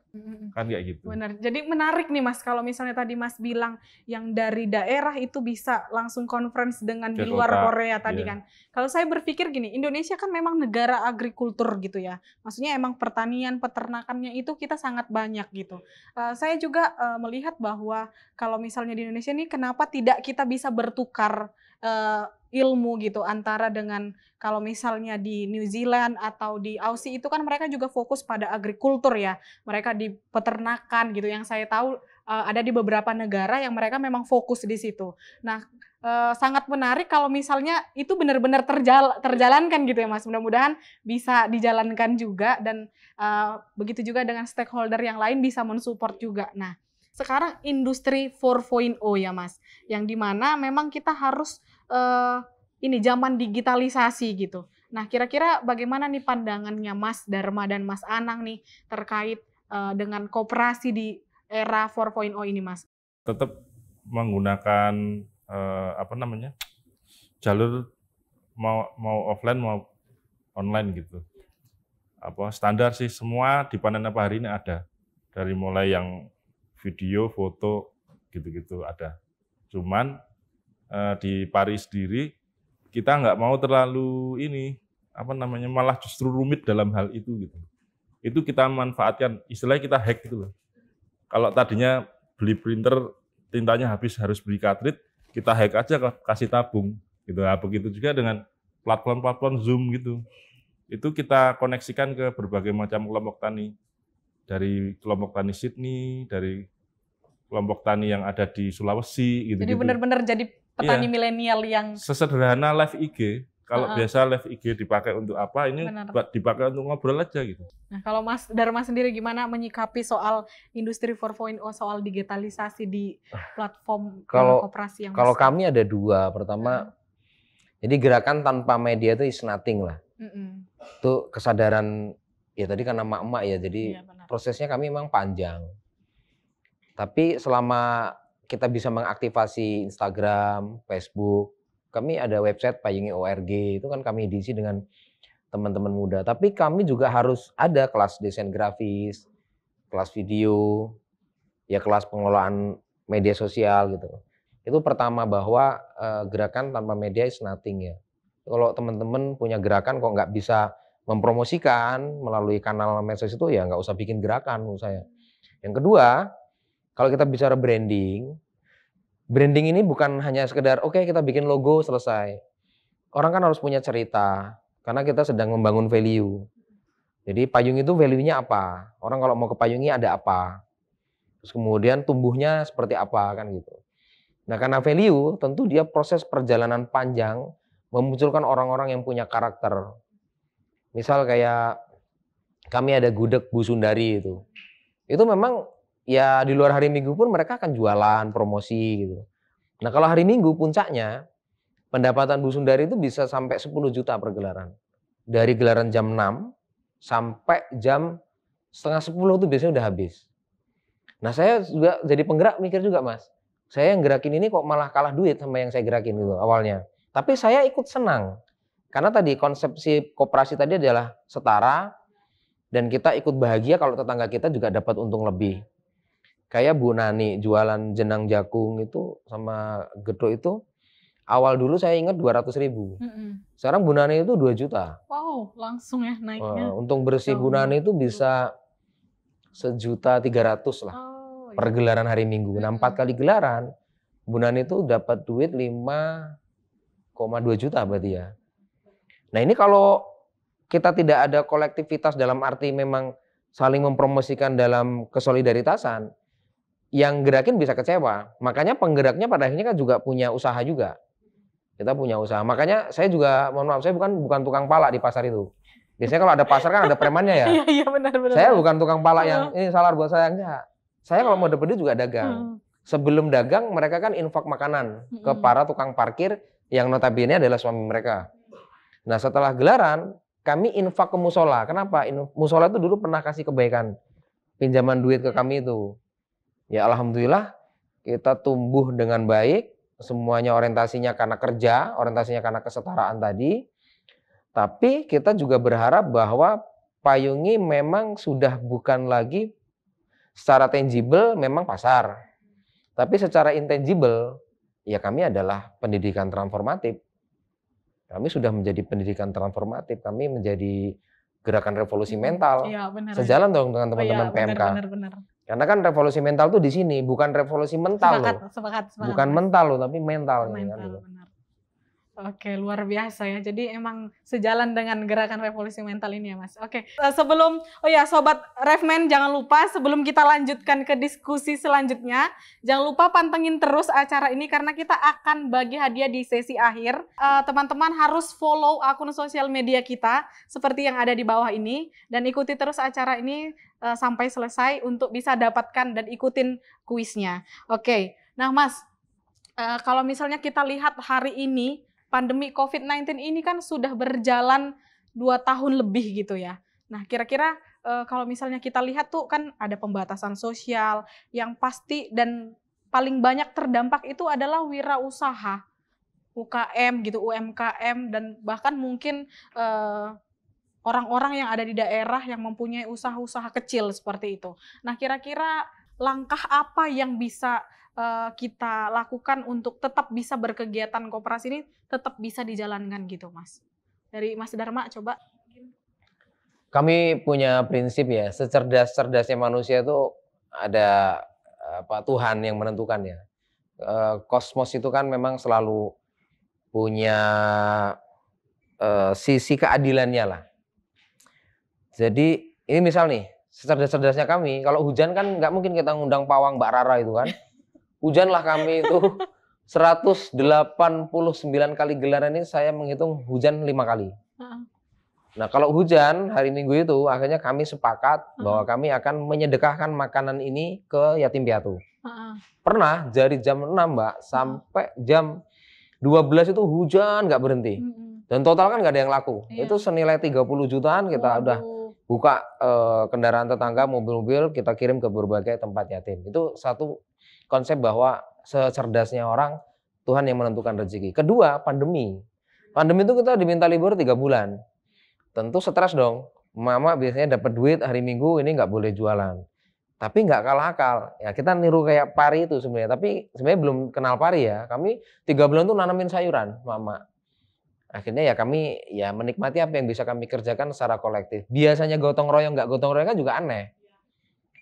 kan kayak gitu. Benar. Jadi menarik nih Mas, kalau misalnya tadi Mas bilang yang dari daerah itu bisa langsung conference dengan di luar Korea tadi kan. Kalau saya berpikir gini, Indonesia kan memang negara agrikultur gitu ya. Maksudnya emang pertanian, peternakannya itu kita sangat banyak gitu. Saya juga melihat bahwa kalau misalnya di Indonesia ini kenapa tidak kita bisa bertukar ilmu gitu antara dengan kalau misalnya di New Zealand atau di Aussie itu kan mereka juga fokus pada agrikultur ya, mereka di peternakan gitu, yang saya tahu ada di beberapa negara yang mereka memang fokus di situ. Nah, sangat menarik kalau misalnya itu benar-benar terjalankan gitu ya Mas, mudah-mudahan bisa dijalankan juga dan begitu juga dengan stakeholder yang lain bisa mensupport juga. Nah, sekarang industri 4.0 ya Mas, yang dimana memang kita harus ini zaman digitalisasi gitu. Nah, kira-kira bagaimana nih pandangannya Mas Dharma dan Mas Anang nih terkait dengan koperasi di era 4.0 ini Mas? Tetap menggunakan jalur mau offline mau online gitu. Standar sih semua di Panen Apa Hari ini ada. Dari mulai yang video, foto gitu-gitu ada. Cuman di Paris sendiri kita nggak mau terlalu malah justru rumit dalam hal itu gitu. Itu kita manfaatkan, istilahnya kita hack gitu loh. Kalau tadinya beli printer tintanya habis harus beli cartridge, kita hack aja kasih tabung gitu. Nah, begitu juga dengan platform Zoom gitu. Itu kita koneksikan ke berbagai macam kelompok tani. Dari kelompok tani Sydney, dari kelompok tani yang ada di Sulawesi gitu. Jadi benar-benar jadi petani milenial yang sesederhana live IG. Kalau biasa live IG dipakai untuk apa, ini dipakai untuk ngobrol aja gitu. Nah, kalau Mas Dharma sendiri gimana menyikapi soal industri 4.0, soal digitalisasi di platform koperasi yang kalau kami ada dua. Pertama, jadi gerakan tanpa media itu is nothing lah. Itu kesadaran ya tadi karena emak-emak ya, jadi prosesnya kami memang panjang. Tapi selama kita bisa mengaktifasi Instagram, Facebook, kami ada website payungi.org, itu kan kami diisi dengan teman-teman muda. Tapi kami juga harus ada kelas desain grafis, kelas video, ya kelas pengelolaan media sosial gitu. Itu pertama bahwa gerakan tanpa media is nothing ya. Kalau teman-teman punya gerakan kok nggak bisa mempromosikan melalui kanal medsos itu ya nggak usah bikin gerakan menurut saya. Yang kedua, kalau kita bicara branding ini bukan hanya sekedar oke, kita bikin logo selesai. Orang kan harus punya cerita karena kita sedang membangun value. Jadi Payung itu value-nya apa? Orang kalau mau ke Payungi ada apa? Terus kemudian tumbuhnya seperti apa kan gitu. Nah, karena value tentu dia proses perjalanan panjang memunculkan orang-orang yang punya karakter. Misal kayak kami ada gudeg Bu Sundari itu. Itu memang ya di luar hari Minggu pun mereka akan jualan, promosi gitu. Nah, kalau hari Minggu puncaknya pendapatan Bu Sundari itu bisa sampai 10 juta per gelaran. Dari gelaran jam 6 sampai jam setengah 10 itu biasanya udah habis. Nah saya juga jadi penggerak mikir juga Mas. Saya yang gerakin ini kok malah kalah duit sama yang saya gerakin gitu awalnya. Tapi saya ikut senang. Karena tadi konsepsi koperasi tadi adalah setara. Dan kita ikut bahagia kalau tetangga kita juga dapat untung lebih. Kayak Bu Nani jualan jenang jagung itu sama gedok itu. Awal dulu saya ingat 200.000. Sekarang Bu Nani itu 2 juta. Wow, langsung ya naiknya. Untung bersih Bu Nani itu bisa 1.300.000 lah per gelaran hari Minggu. Nah 4 kali gelaran, Bu Nani itu dapat duit 5,2 juta berarti ya. Nah ini kalau kita tidak ada kolektivitas dalam arti memang saling mempromosikan dalam kesolidaritasan, yang gerakin bisa kecewa. Makanya penggeraknya pada akhirnya kan juga punya usaha juga. Kita punya usaha. Makanya saya juga, mohon maaf, saya bukan tukang pala di pasar itu. Biasanya kalau ada pasar kan ada premannya ya. Iya benar. Saya bukan tukang pala yang ini salah buat saya enggak. Saya kalau mau dapat duit juga dagang. Sebelum dagang mereka kan infak makanan ke para tukang parkir yang notabene adalah suami mereka. Nah setelah gelaran kami infak ke musola. Kenapa? Musola itu dulu pernah kasih kebaikan pinjaman duit ke kami itu. Ya alhamdulillah kita tumbuh dengan baik. Semuanya orientasinya karena kerja, orientasinya karena kesetaraan tadi. Tapi kita juga berharap bahwa Payungi memang sudah bukan lagi secara tangible memang pasar. Tapi secara intangible ya kami adalah pendidikan transformatif. Kami sudah menjadi pendidikan transformatif, kami menjadi gerakan revolusi mental. Iya, benar. Sejalan dong dengan teman-teman PMK. Benar. Karena kan revolusi mental tuh di sini, bukan revolusi mental loh. Sepakat. Bukan mental loh, tapi mental. Mental, benar. Oke, luar biasa ya. Jadi emang sejalan dengan gerakan revolusi mental ini ya Mas. Oke, sebelum, Sobat Refman jangan lupa sebelum kita lanjutkan ke diskusi selanjutnya, jangan lupa pantengin terus acara ini karena kita akan bagi hadiah di sesi akhir. Teman-teman harus follow akun sosial media kita seperti yang ada di bawah ini dan ikuti terus acara ini sampai selesai untuk bisa dapatkan dan ikutin kuisnya. Oke, nah Mas, kalau misalnya kita lihat hari ini, pandemi COVID-19 ini kan sudah berjalan 2 tahun lebih gitu ya. Nah kira-kira kalau misalnya kita lihat tuh kan ada pembatasan sosial yang pasti dan paling banyak terdampak itu adalah wirausaha, UKM gitu, UMKM dan bahkan mungkin orang-orang yang ada di daerah yang mempunyai usaha-usaha kecil seperti itu. Nah kira-kira langkah apa yang bisa kita lakukan untuk tetap bisa berkegiatan koperasi ini tetap bisa dijalankan gitu Mas? Dari Mas Dharma coba. Kami punya prinsip ya, secerdas-cerdasnya manusia itu ada Tuhan yang menentukannya. Kosmos itu kan memang selalu punya sisi keadilannya lah. Jadi ini misal nih, secerdas-cerdasnya kami, kalau hujan kan nggak mungkin kita ngundang pawang Mbak Rara itu kan. Hujanlah kami itu 189 kali gelaran ini saya menghitung hujan 5 kali. Nah kalau hujan hari Minggu itu akhirnya kami sepakat bahwa kami akan menyedekahkan makanan ini ke yatim piatu. Pernah dari jam 6 Mbak sampai jam 12 itu hujan nggak berhenti. Dan total kan nggak ada yang laku. Itu senilai 30 jutaan kita udah buka kendaraan tetangga, mobil-mobil kita kirim ke berbagai tempat yatim. Itu satu konsep bahwa secerdasnya orang Tuhan yang menentukan rezeki. Kedua, pandemi. Pandemi itu kita diminta libur 3 bulan. Tentu stres dong. Mama biasanya dapat duit hari Minggu ini nggak boleh jualan. Tapi nggak kalah akal. Ya kita niru kayak pari itu sebenarnya. Tapi sebenarnya belum kenal pari ya. Kami 3 bulan tuh nanamin sayuran, Mama. Akhirnya ya kami ya menikmati apa yang bisa kami kerjakan secara kolektif. Biasanya gotong royong nggak gotong royong kan juga aneh.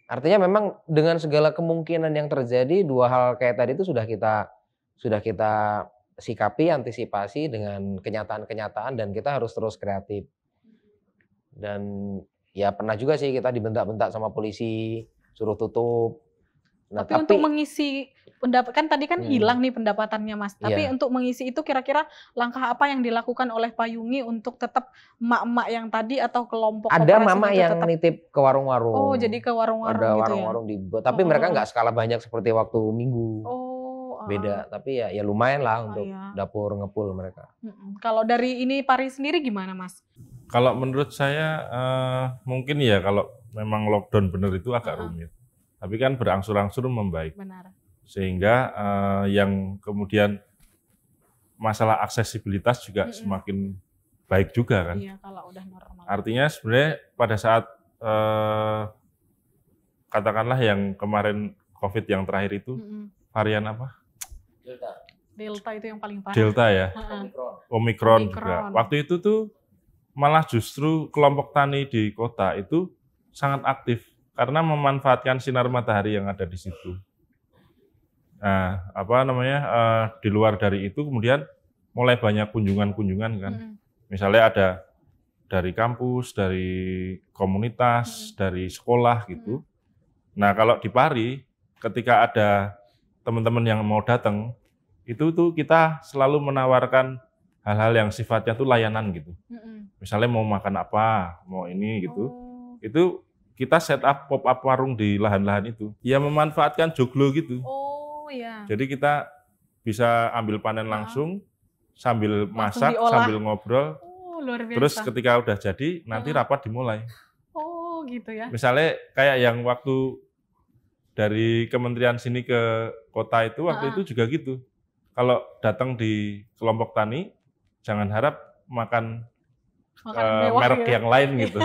Artinya memang dengan segala kemungkinan yang terjadi, 2 hal kayak tadi itu sudah kita sikapi, antisipasi dengan kenyataan-kenyataan dan kita harus terus kreatif. Dan ya pernah juga sih kita dibentak-bentak sama polisi, suruh tutup. Nah, tapi untuk mengisi kan tadi kan hilang nih pendapatannya Mas. Tapi untuk mengisi itu kira-kira langkah apa yang dilakukan oleh Payungi untuk tetap emak-emak yang tadi atau kelompok ada mama yang tetap nitip ke warung-warung. Oh, jadi ke warung-warung ada gitu warung-warung tapi mereka nggak skala banyak seperti waktu Minggu. beda. Tapi ya lumayan lah untuk iya. dapur ngepul mereka. Kalau dari ini Pari sendiri gimana, Mas? Kalau menurut saya mungkin ya kalau memang lockdown benar itu agak rumit. Tapi kan berangsur-angsur membaik. Benar. Sehingga yang kemudian masalah aksesibilitas juga semakin baik juga kan. Iya, kalau udah normal. Artinya sebenarnya pada saat katakanlah yang kemarin COVID yang terakhir itu varian apa? Delta itu yang paling parah. Delta ya. Omikron juga. Waktu itu tuh malah justru kelompok tani di kota itu sangat aktif karena memanfaatkan sinar matahari yang ada di situ. Nah, di luar dari itu kemudian mulai banyak kunjungan-kunjungan kan. Misalnya ada dari kampus, dari komunitas, dari sekolah gitu. Nah, kalau di Pari ketika ada teman-teman yang mau datang, itu tuh kita selalu menawarkan hal-hal yang sifatnya tuh layanan gitu. Misalnya mau makan apa, mau ini gitu. Itu kita set up pop-up warung di lahan-lahan itu. Ya memanfaatkan joglo gitu. Oh iya. Jadi kita bisa ambil panen langsung, sambil masak, diolah. sambil ngobrol. Luar biasa. Terus ketika udah jadi, nanti rapat dimulai. Oh gitu ya. Misalnya kayak yang waktu dari kementerian sini ke kota itu, waktu itu juga gitu. Kalau datang di kelompok tani, jangan harap makan merek ya. yang lain gitu.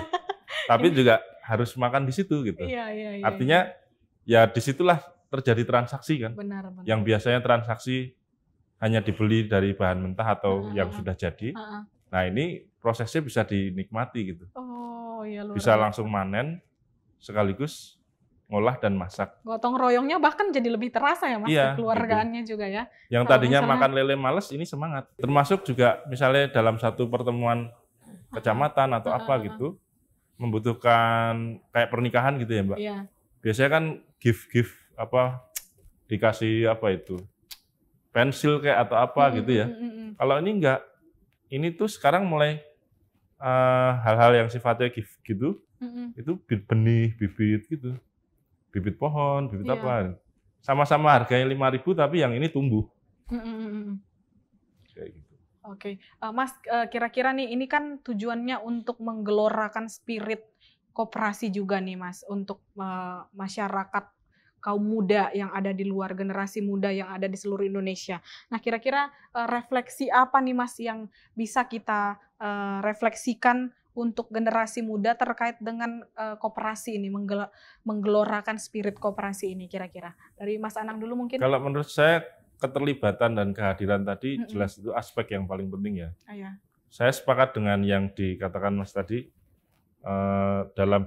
Tapi juga harus makan di situ gitu. Iya. Artinya ya disitulah terjadi transaksi kan. Benar. Yang biasanya transaksi hanya dibeli dari bahan mentah atau yang sudah jadi. Nah ini prosesnya bisa dinikmati gitu. Oh iya, luar bisa biasa. langsung manen sekaligus ngolah dan masak. Gotong royongnya bahkan jadi lebih terasa ya Mas, Iya, kekeluargaannya juga ya. Yang Kalau tadinya misalnya- makan lele males, ini semangat. Termasuk juga misalnya dalam satu pertemuan kecamatan atau apa gitu, membutuhkan kayak pernikahan gitu ya Mbak. Iya. Biasanya kan gift apa dikasih apa itu pensil kayak atau apa gitu ya. Kalau ini enggak, ini tuh sekarang mulai hal-hal yang sifatnya gift gitu, itu benih, bibit gitu. Bibit pohon, bibit Iya. apa. Sama-sama harganya 5.000 tapi yang ini tumbuh. Kayak gitu. Oke, Mas, kira-kira nih ini kan tujuannya untuk menggelorakan spirit koperasi juga nih Mas, untuk masyarakat kaum muda yang ada di luar, generasi muda yang ada di seluruh Indonesia. Nah, kira-kira refleksi apa nih Mas yang bisa kita refleksikan untuk generasi muda terkait dengan koperasi ini, menggelorakan spirit koperasi ini kira-kira? Dari Mas Anang dulu mungkin? Kalau menurut saya keterlibatan dan kehadiran tadi jelas itu aspek yang paling penting ya. Iya. Saya sepakat dengan yang dikatakan Mas tadi, dalam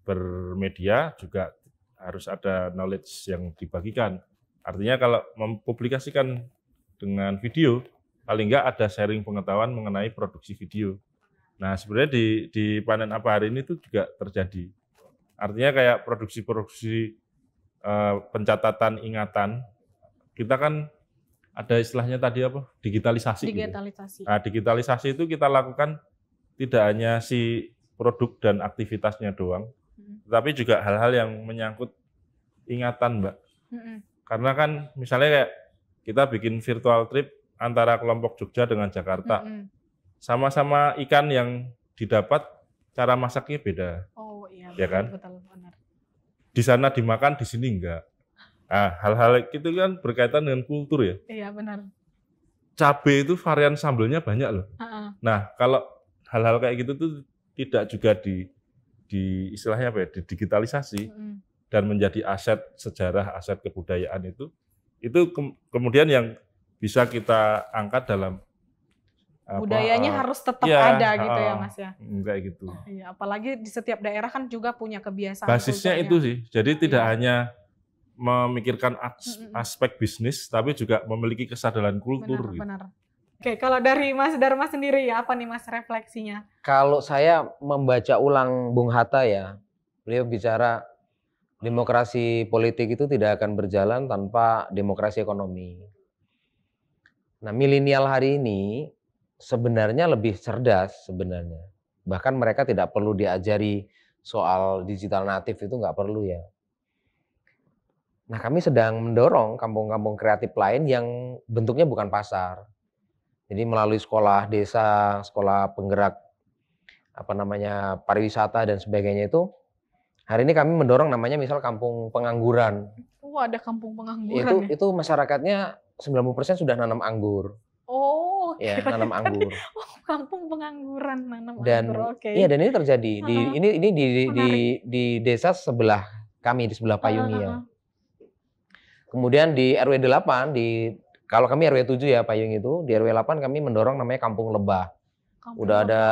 bermedia juga harus ada knowledge yang dibagikan. Artinya kalau mempublikasikan dengan video, paling nggak ada sharing pengetahuan mengenai produksi video. Nah sebenarnya di panen apa hari ini itu juga terjadi. Artinya kayak produksi-produksi pencatatan ingatan, kita kan ada istilahnya tadi apa? Digitalisasi. Digitalisasi. Gitu. Nah, digitalisasi itu kita lakukan tidak hanya si produk dan aktivitasnya doang, tapi juga hal-hal yang menyangkut ingatan, Mbak. Karena kan misalnya kayak kita bikin virtual trip antara kelompok Jogja dengan Jakarta. Sama-sama ikan yang didapat, cara masaknya beda. Oh iya, ya kan? betul, benar. Di sana dimakan, di sini enggak. Nah, hal-hal itu kan berkaitan dengan kultur ya. Iya, benar. Cabai itu varian sambelnya banyak loh. Nah, kalau hal-hal kayak gitu tuh tidak juga di istilahnya apa ya, digitalisasi dan menjadi aset sejarah, aset kebudayaan itu kemudian yang bisa kita angkat dalam budayanya harus tetap iya, ada gitu ya Mas ya. Kayak gitu. Iya, apalagi di setiap daerah kan juga punya kebiasaan. Basisnya kulturnya. itu sih. Jadi tidak hanya memikirkan aspek bisnis, tapi juga memiliki kesadaran kultur. Benar, gitu. benar. Oke, kalau dari Mas Dharma sendiri apa nih Mas refleksinya? Kalau saya membaca ulang Bung Hatta ya, beliau bicara demokrasi politik itu tidak akan berjalan tanpa demokrasi ekonomi. Nah, milenial hari ini sebenarnya lebih cerdas sebenarnya. Bahkan mereka tidak perlu diajari soal digital natif, itu nggak perlu ya. Nah, kami sedang mendorong kampung-kampung kreatif lain yang bentuknya bukan pasar. Jadi melalui sekolah desa, sekolah penggerak pariwisata dan sebagainya itu, hari ini kami mendorong namanya misal kampung pengangguran. Oh, ada kampung pengangguran ya? Itu masyarakatnya 90% sudah nanam anggur. Oh, Ya, kirain nanam tadi, anggur. oh kampung pengangguran, nanam Dan anggur, oke. iya, dan ini terjadi ini Menarik. di desa sebelah kami, di sebelah Payungi ya. Heeh. Kemudian di RW 8 kalau kami RW 7 ya Payungi itu, di RW 8 kami mendorong namanya Kampung Lebah. Kampung Udah ada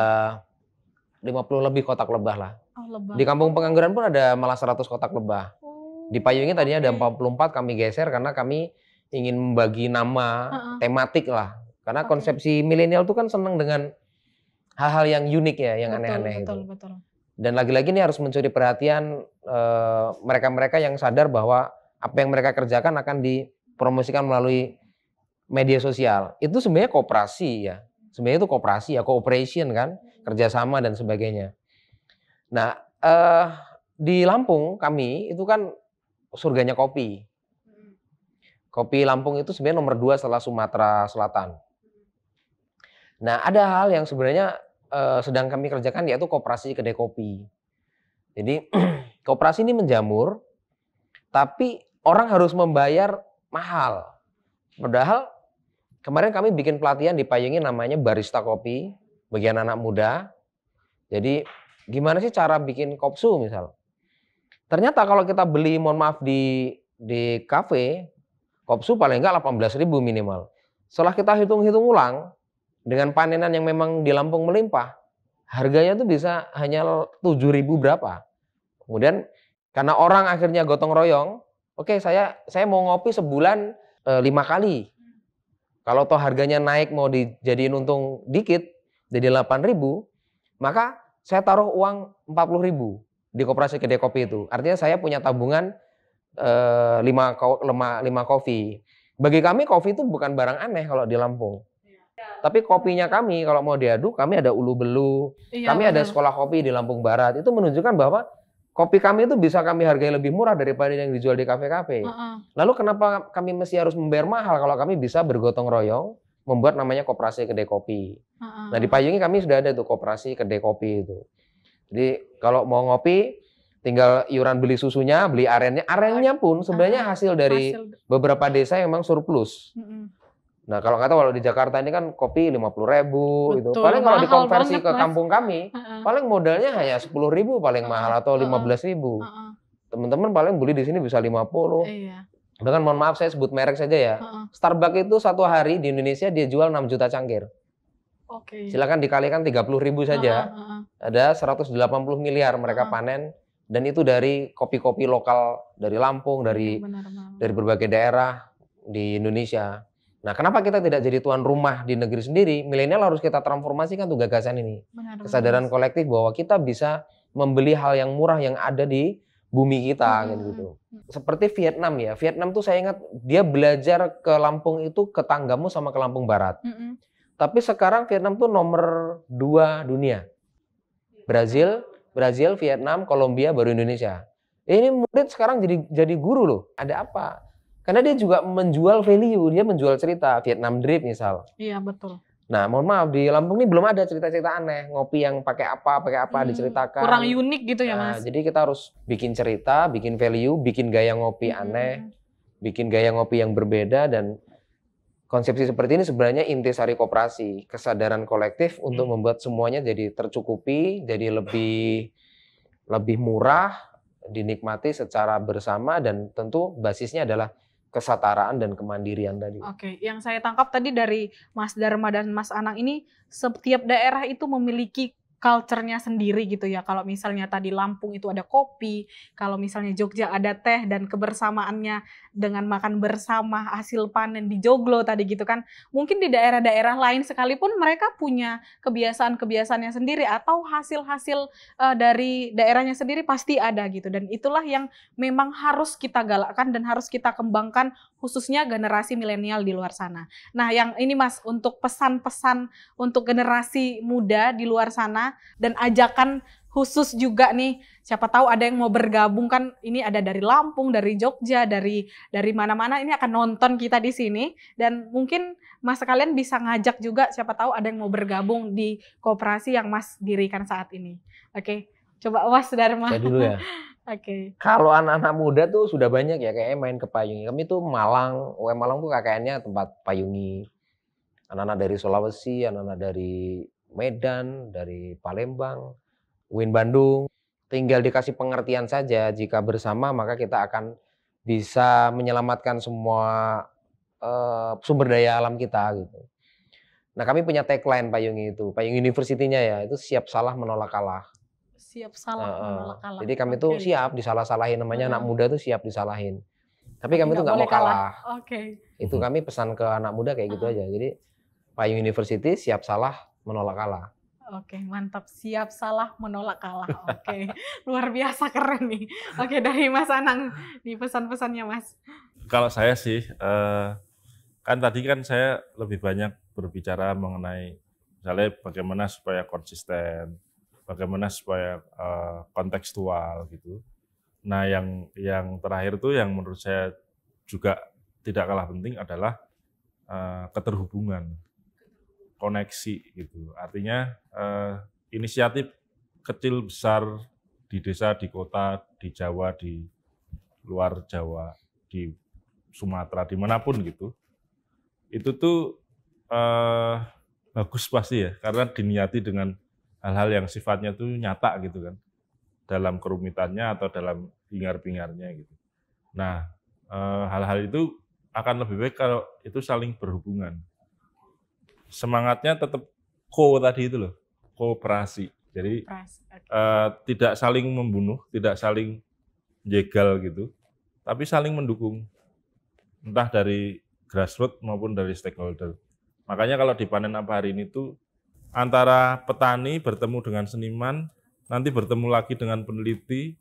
Lebah. 50 lebih kotak lebah lah. Oh, Lebah. Di kampung pengangguran pun ada malah 100 kotak lebah. Oh, Di Payungi tadinya ada oke. 44, kami geser karena kami ingin membagi nama Heeh. tematik lah. Karena Oke. konsepsi milenial itu kan senang dengan hal-hal yang unik ya, yang aneh-aneh Betul, itu. betul. Dan lagi-lagi ini harus mencuri perhatian mereka-mereka yang sadar bahwa apa yang mereka kerjakan akan dipromosikan melalui media sosial. Itu sebenarnya koperasi ya. Sebenarnya itu koperasi ya, cooperation kan, kerjasama dan sebagainya. Nah, di Lampung kami itu kan surganya kopi. Kopi Lampung itu sebenarnya nomor 2 setelah Sumatera Selatan. Nah, ada hal yang sebenarnya sedang kami kerjakan yaitu koperasi kedai kopi. Jadi koperasi ini menjamur, tapi orang harus membayar mahal. Padahal kemarin kami bikin pelatihan di Payungi namanya barista kopi bagi anak-anak muda. Jadi gimana sih cara bikin kopsu misal? Ternyata kalau kita beli, mohon maaf di kafe, kopsu paling enggak 18.000 minimal. Setelah kita hitung-hitung ulang dengan panenan yang memang di Lampung melimpah, harganya tuh bisa hanya 7.000 berapa. Kemudian karena orang akhirnya gotong royong, oke saya mau ngopi sebulan 5 kali. Kalau toh harganya naik mau dijadiin untung dikit jadi 8.000, maka saya taruh uang 40.000 di koperasi kedai kopi itu. Artinya saya punya tabungan 5 kopi. Bagi kami kopi itu bukan barang aneh kalau di Lampung. Tapi kopinya kami kalau mau diaduk, kami ada Ulu Belu, Iya, kami ada benar. sekolah kopi di Lampung Barat. Itu menunjukkan bahwa kopi kami itu bisa kami hargai lebih murah daripada yang dijual di kafe-kafe. Heeh. Lalu kenapa kami mesti harus membayar mahal kalau kami bisa bergotong royong membuat namanya koperasi kedai kopi. Heeh. Nah di Payungi kami sudah ada tuh koperasi kedai kopi itu. Jadi kalau mau ngopi tinggal iuran beli susunya, beli arennya. Arennya pun sebenarnya hasil dari beberapa desa yang memang surplus. Mm-mm. Nah kalau nggak tahu kalau di Jakarta ini kan kopi 50.000 itu. Betul, Paling kalau mahal dikonversi banget, ke Mas. kampung kami, Heeh. paling modalnya hanya 10.000 paling mahal atau 15.000. Heeh. Teman-teman paling beli di sini bisa 50. Iya. Bahkan mohon maaf saya sebut merek saja ya. Heeh. Starbucks itu satu hari di Indonesia dia jual 6 juta cangkir. Oke. Silakan dikalikan 30.000 saja. Heeh. Ada 180 miliar mereka panen. Dan itu dari kopi-kopi lokal dari Lampung, dari Benar. berbagai daerah di Indonesia. Nah, kenapa kita tidak jadi tuan rumah di negeri sendiri? Milenial harus kita transformasikan tuh gagasan ini. Benar. Kesadaran kolektif bahwa kita bisa membeli hal yang murah yang ada di bumi kita gitu. Seperti Vietnam ya. Vietnam tuh saya ingat dia belajar ke Lampung itu ke Tanggamu sama ke Lampung Barat. Mm-mm. Tapi sekarang Vietnam tuh nomor 2 dunia. Brazil, Vietnam, Kolombia, baru Indonesia. Ini murid sekarang jadi guru loh. Ada apa? Karena dia juga menjual value, dia menjual cerita. Vietnam Drip misal. Iya, betul. Nah, mohon maaf di Lampung ini belum ada cerita-cerita aneh. Ngopi yang pakai apa diceritakan. Kurang unik gitu ya, Nah, Mas. jadi kita harus bikin cerita, bikin value, bikin gaya ngopi aneh, bikin gaya ngopi yang berbeda, dan konsepsi seperti ini sebenarnya intisari koperasi, kesadaran kolektif untuk membuat semuanya jadi tercukupi, jadi lebih murah, dinikmati secara bersama, dan tentu basisnya adalah kesetaraan dan kemandirian tadi. Oke, yang saya tangkap tadi dari Mas Dharma dan Mas Anang ini, setiap daerah itu memiliki culture-nya sendiri gitu ya. Kalau misalnya tadi Lampung itu ada kopi, kalau misalnya Jogja ada teh, dan kebersamaannya dengan makan bersama hasil panen di joglo tadi gitu kan. Mungkin di daerah-daerah lain sekalipun mereka punya kebiasaan-kebiasaannya sendiri atau hasil-hasil dari daerahnya sendiri pasti ada gitu. Dan itulah yang memang harus kita galakkan dan harus kita kembangkan khususnya generasi milenial di luar sana. Nah, yang ini Mas, untuk pesan-pesan untuk generasi muda di luar sana dan ajakan khusus juga nih, siapa tahu ada yang mau bergabung, kan ini ada dari Lampung, dari Jogja, dari mana-mana ini akan nonton kita di sini, dan mungkin Mas sekalian bisa ngajak juga, siapa tahu ada yang mau bergabung di koperasi yang Mas dirikan saat ini. Oke, coba Mas Dharma. Saya dulu ya. Oke. Kalau anak-anak muda tuh sudah banyak ya kayaknya main ke Payungi. Kami tuh Malang, UM Malang tuh KKN-nya tempat Payungi. Anak-anak dari Sulawesi, anak-anak dari Medan, dari Palembang, UIN Bandung. Tinggal dikasih pengertian saja, jika bersama maka kita akan bisa menyelamatkan semua sumber daya alam kita gitu. Nah, kami punya tagline Payungi itu, Payungi University-nya ya, itu siap salah menolak kalah. Siap salah menolak kalah. Jadi kami tuh siap disalah-salahin, namanya anak muda tuh siap disalahin. Tapi kami tuh nggak mau kalah. Oke. Itu kami pesan ke anak muda kayak gitu aja. Jadi Payung University siap salah menolak kalah. Oke, mantap. Siap salah menolak kalah. Oke, luar biasa keren nih. Oke, dari Mas Anang di pesan-pesannya Mas. Kalau saya sih, kan tadi kan saya lebih banyak berbicara mengenai misalnya bagaimana supaya konsisten, bagaimana supaya kontekstual gitu. Nah, yang terakhir tuh yang menurut saya juga tidak kalah penting adalah keterhubungan, koneksi gitu. Artinya inisiatif kecil besar di desa, di kota, di Jawa, di luar Jawa, di Sumatera, dimanapun gitu, itu tuh bagus pasti ya, karena diniati dengan hal-hal yang sifatnya tuh nyata gitu kan, dalam kerumitannya atau dalam hingar-bingarnya gitu. Nah, hal-hal itu akan lebih baik kalau itu saling berhubungan. Semangatnya tetap tadi itu loh, kooperasi. Jadi tidak saling membunuh, tidak saling jegal gitu, tapi saling mendukung, entah dari grassroots maupun dari stakeholder. Makanya kalau di Panen Apa hari ini tuh antara petani bertemu dengan seniman, nanti bertemu lagi dengan peneliti,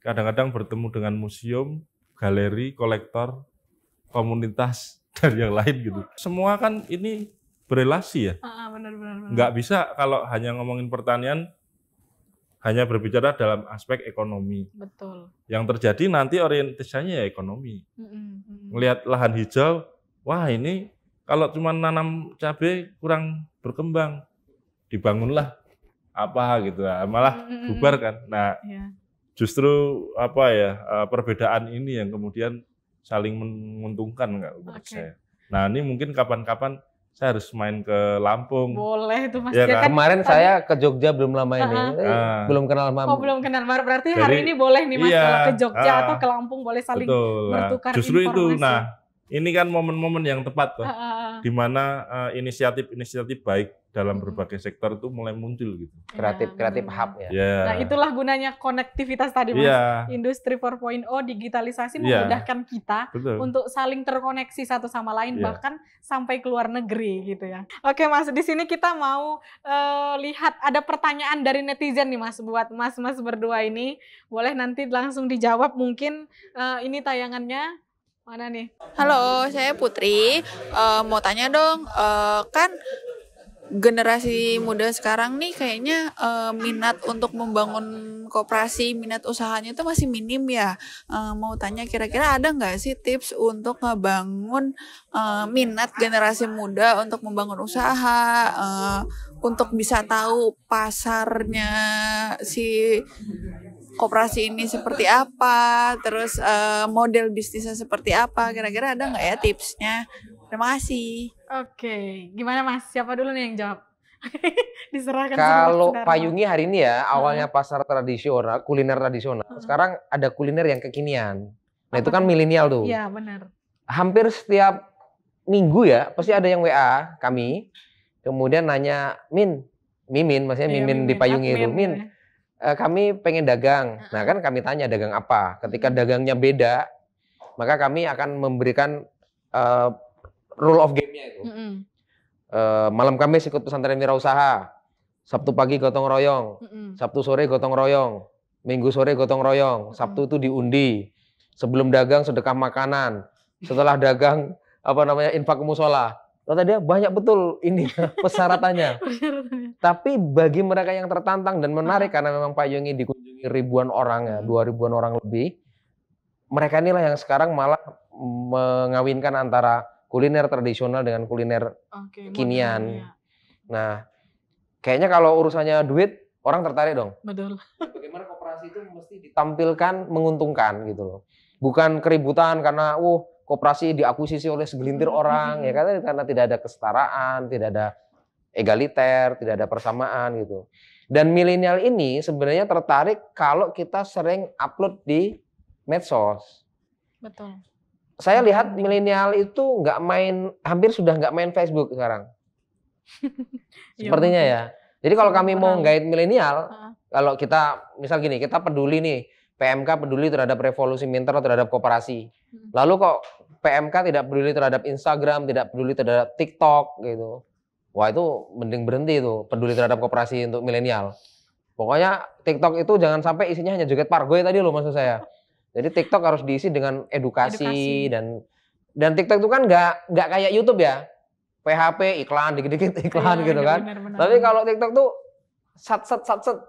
kadang-kadang bertemu dengan museum, galeri, kolektor, komunitas, dan yang lain gitu. Semua kan ini berelasi ya. Benar. Nggak bisa kalau hanya ngomongin pertanian, hanya berbicara dalam aspek ekonomi. Betul. Yang terjadi nanti orientasinya ya ekonomi. Melihat lahan hijau, wah ini kalau cuma nanam cabai kurang berkembang, dibangunlah apa gitu, malah bubar kan. Nah, justru apa ya, perbedaan ini yang kemudian saling menguntungkan menurut saya. Nah, ini mungkin kapan-kapan saya harus main ke Lampung. Boleh itu Mas. Ya kan? Kemarin saya ke Jogja belum lama ini, belum kenal Mam. Oh, belum kenal. Berarti hari ini boleh nih Mas, kalau ke Jogja atau ke Lampung boleh saling bertukar justru informasi. Itu, nah ini kan momen-momen yang tepat tuh, di mana inisiatif-inisiatif baik dalam berbagai sektor itu mulai muncul gitu. Kreatif hub ya. Nah, itulah gunanya konektivitas tadi Mas. Industri 4.0, digitalisasi memudahkan kita untuk saling terkoneksi satu sama lain, bahkan sampai ke luar negeri gitu ya. Oke Mas, di sini kita mau lihat ada pertanyaan dari netizen nih Mas, buat Mas-mas berdua ini. Boleh nanti langsung dijawab, mungkin ini tayangannya. Mana nih? Halo, saya Putri. Mau tanya dong, kan generasi muda sekarang nih kayaknya minat untuk membangun koperasi, minat usahanya itu masih minim ya. Mau tanya kira-kira ada nggak sih tips untuk ngebangun minat generasi muda untuk membangun usaha, untuk bisa tahu pasarnya si koperasi ini seperti apa, terus model bisnisnya seperti apa, kira-kira ada nggak ya tipsnya? Terima kasih. Oke, gimana Mas? Siapa dulu nih yang jawab? Diserahkan. Kalau Payungi hari ini ya, awalnya pasar tradisional, kuliner tradisional. Sekarang ada kuliner yang kekinian. Nah itu kan milenial tuh. Iya benar. Hampir setiap minggu ya, pasti ada yang WA kami, kemudian nanya, Mimin, maksudnya Mimin di Payungi itu, Min, kami pengen dagang. Nah kan kami tanya dagang apa. Ketika dagangnya beda, maka kami akan memberikan rule of game-nya itu. Malam Kamis ikut pesantren wirausaha, Sabtu pagi gotong royong, Sabtu sore gotong royong, Minggu sore gotong royong, Sabtu itu diundi, sebelum dagang sedekah makanan, setelah dagang infak ke musola. Kata dia banyak betul ini persyaratannya. Tapi bagi mereka yang tertantang dan menarik karena memang Pak Yonggi dikunjungi ribuan orang ya, 2.000-an orang lebih. Mereka inilah yang sekarang malah mengawinkan antara kuliner tradisional dengan kuliner kekinian. Nah, kayaknya kalau urusannya duit, orang tertarik dong. Betul. Bagaimana koperasi itu mesti ditampilkan menguntungkan gitu loh. Bukan keributan karena koperasi diakuisisi oleh segelintir orang ya karena tidak ada kesetaraan, tidak ada egaliter, tidak ada persamaan gitu. Dan milenial ini sebenarnya tertarik kalau kita sering upload di medsos. Betul. Saya lihat milenial itu hampir sudah nggak main Facebook sekarang. Sepertinya ya. Jadi kalau kami mau guide milenial, kalau kita misal gini, kita peduli nih, PMK peduli terhadap revolusi mental terhadap koperasi. Lalu kok PMK tidak peduli terhadap Instagram, tidak peduli terhadap TikTok gitu. Wah itu mending berhenti itu, peduli terhadap koperasi untuk milenial. Pokoknya TikTok itu jangan sampai isinya hanya joget pargoy tadi loh maksud saya. Jadi TikTok harus diisi dengan edukasi. dan TikTok itu kan nggak kayak YouTube ya. PHP iklan dikit-dikit iklan gitu kan. Benar. Tapi kalau TikTok tuh sat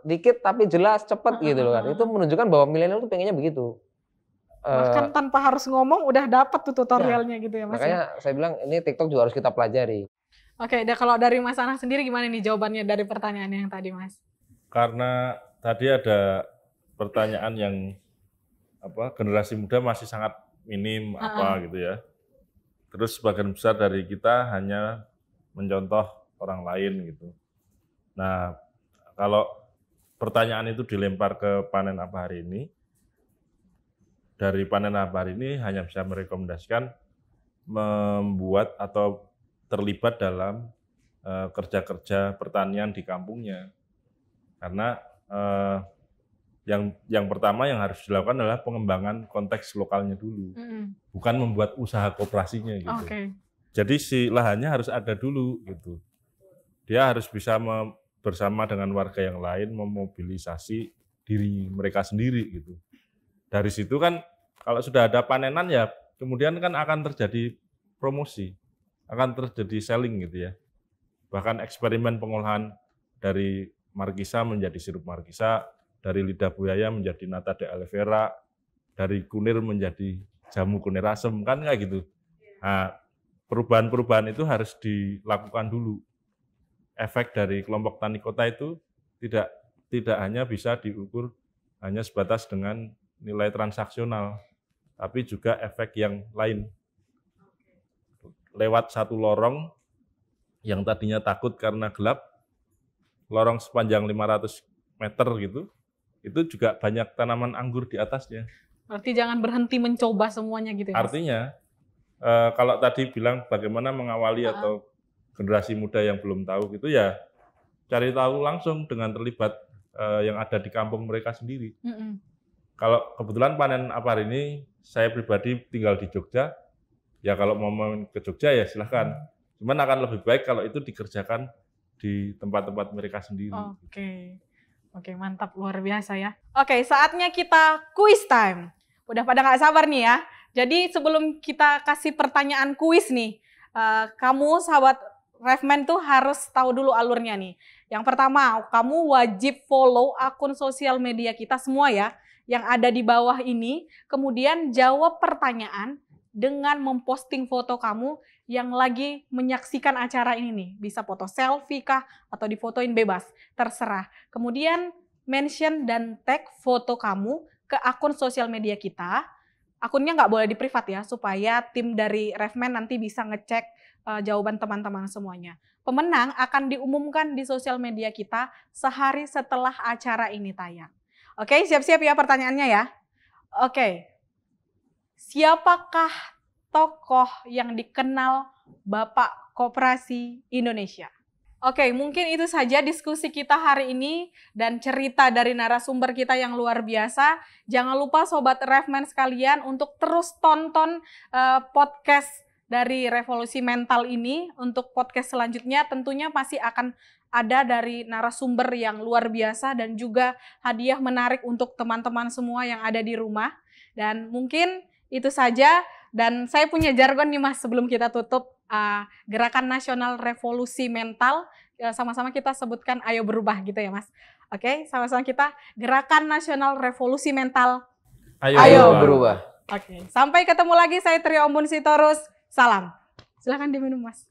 dikit tapi jelas cepet gitu loh kan. Itu menunjukkan bahwa milenial tuh pengennya begitu. Bahkan tanpa harus ngomong udah dapat tuh tutorialnya gitu ya Mas. Makanya saya bilang ini TikTok juga harus kita pelajari. Oke, kalau dari Mas Anang sendiri gimana nih jawabannya dari pertanyaan yang tadi Mas? Karena tadi ada pertanyaan yang generasi muda masih sangat minim gitu ya. Terus sebagian besar dari kita hanya mencontoh orang lain gitu. Nah, kalau pertanyaan itu dilempar ke Panen Apa Hari Ini, dari Panen Apa Hari Ini hanya bisa merekomendasikan membuat atau terlibat dalam kerja-kerja pertanian di kampungnya. Karena yang pertama yang harus dilakukan adalah pengembangan konteks lokalnya dulu, bukan membuat usaha koperasinya gitu. Jadi si lahannya harus ada dulu gitu. Dia harus bisa bersama dengan warga yang lain memobilisasi diri mereka sendiri gitu. Dari situ kan kalau sudah ada panenan ya kemudian kan akan terjadi promosi, akan terjadi selling gitu ya. Bahkan eksperimen pengolahan dari markisa menjadi sirup markisa, dari lidah buaya menjadi nata de aloe vera, dari kunir menjadi jamu kunir asem, kan kayak gitu. Nah, perubahan-perubahan itu harus dilakukan dulu. Efek dari kelompok tani kota itu tidak hanya bisa diukur hanya sebatas dengan nilai transaksional, tapi juga efek yang lain. Lewat satu lorong yang tadinya takut karena gelap, lorong sepanjang 500 meter gitu, itu juga banyak tanaman anggur di atasnya. Berarti jangan berhenti mencoba semuanya gitu ya, Mas? Artinya, kalau tadi bilang bagaimana mengawali atau generasi muda yang belum tahu gitu ya, cari tahu langsung dengan terlibat yang ada di kampung mereka sendiri. Kalau kebetulan Panen Apa Hari Ini, saya pribadi tinggal di Jogja, ya kalau mau main ke Jogja ya silahkan. Cuman akan lebih baik kalau itu dikerjakan di tempat-tempat mereka sendiri. Oke, mantap, luar biasa ya. Oke, saatnya kita quiz time. Udah pada nggak sabar nih ya. Jadi sebelum kita kasih pertanyaan kuis nih, kamu sahabat Refman tuh harus tahu dulu alurnya nih. Yang pertama, kamu wajib follow akun sosial media kita semua ya, yang ada di bawah ini. Kemudian jawab pertanyaan dengan memposting foto kamu yang lagi menyaksikan acara ini nih. Bisa foto selfie kah atau difotoin bebas, terserah. Kemudian mention dan tag foto kamu ke akun sosial media kita. Akunnya nggak boleh di privat ya, supaya tim dari Refman nanti bisa ngecek jawaban teman-teman semuanya. Pemenang akan diumumkan di sosial media kita sehari setelah acara ini tayang. Oke, siap-siap ya pertanyaannya ya. Oke, siapakah tokoh yang dikenal Bapak Koperasi Indonesia? Oke, mungkin itu saja diskusi kita hari ini dan cerita dari narasumber kita yang luar biasa. Jangan lupa Sobat Refman sekalian untuk terus tonton podcast dari Revolusi Mental ini. Untuk podcast selanjutnya tentunya pasti akan ada dari narasumber yang luar biasa dan juga hadiah menarik untuk teman-teman semua yang ada di rumah. Dan mungkin itu saja Dan saya punya jargon nih Mas sebelum kita tutup. Gerakan Nasional Revolusi Mental, sama-sama kita sebutkan ayo berubah gitu ya Mas. Oke, sama-sama kita Gerakan Nasional Revolusi Mental. Ayo berubah. Oke, sampai ketemu lagi. Saya Trio Ombun Sitorus. Salam. Silahkan diminum Mas.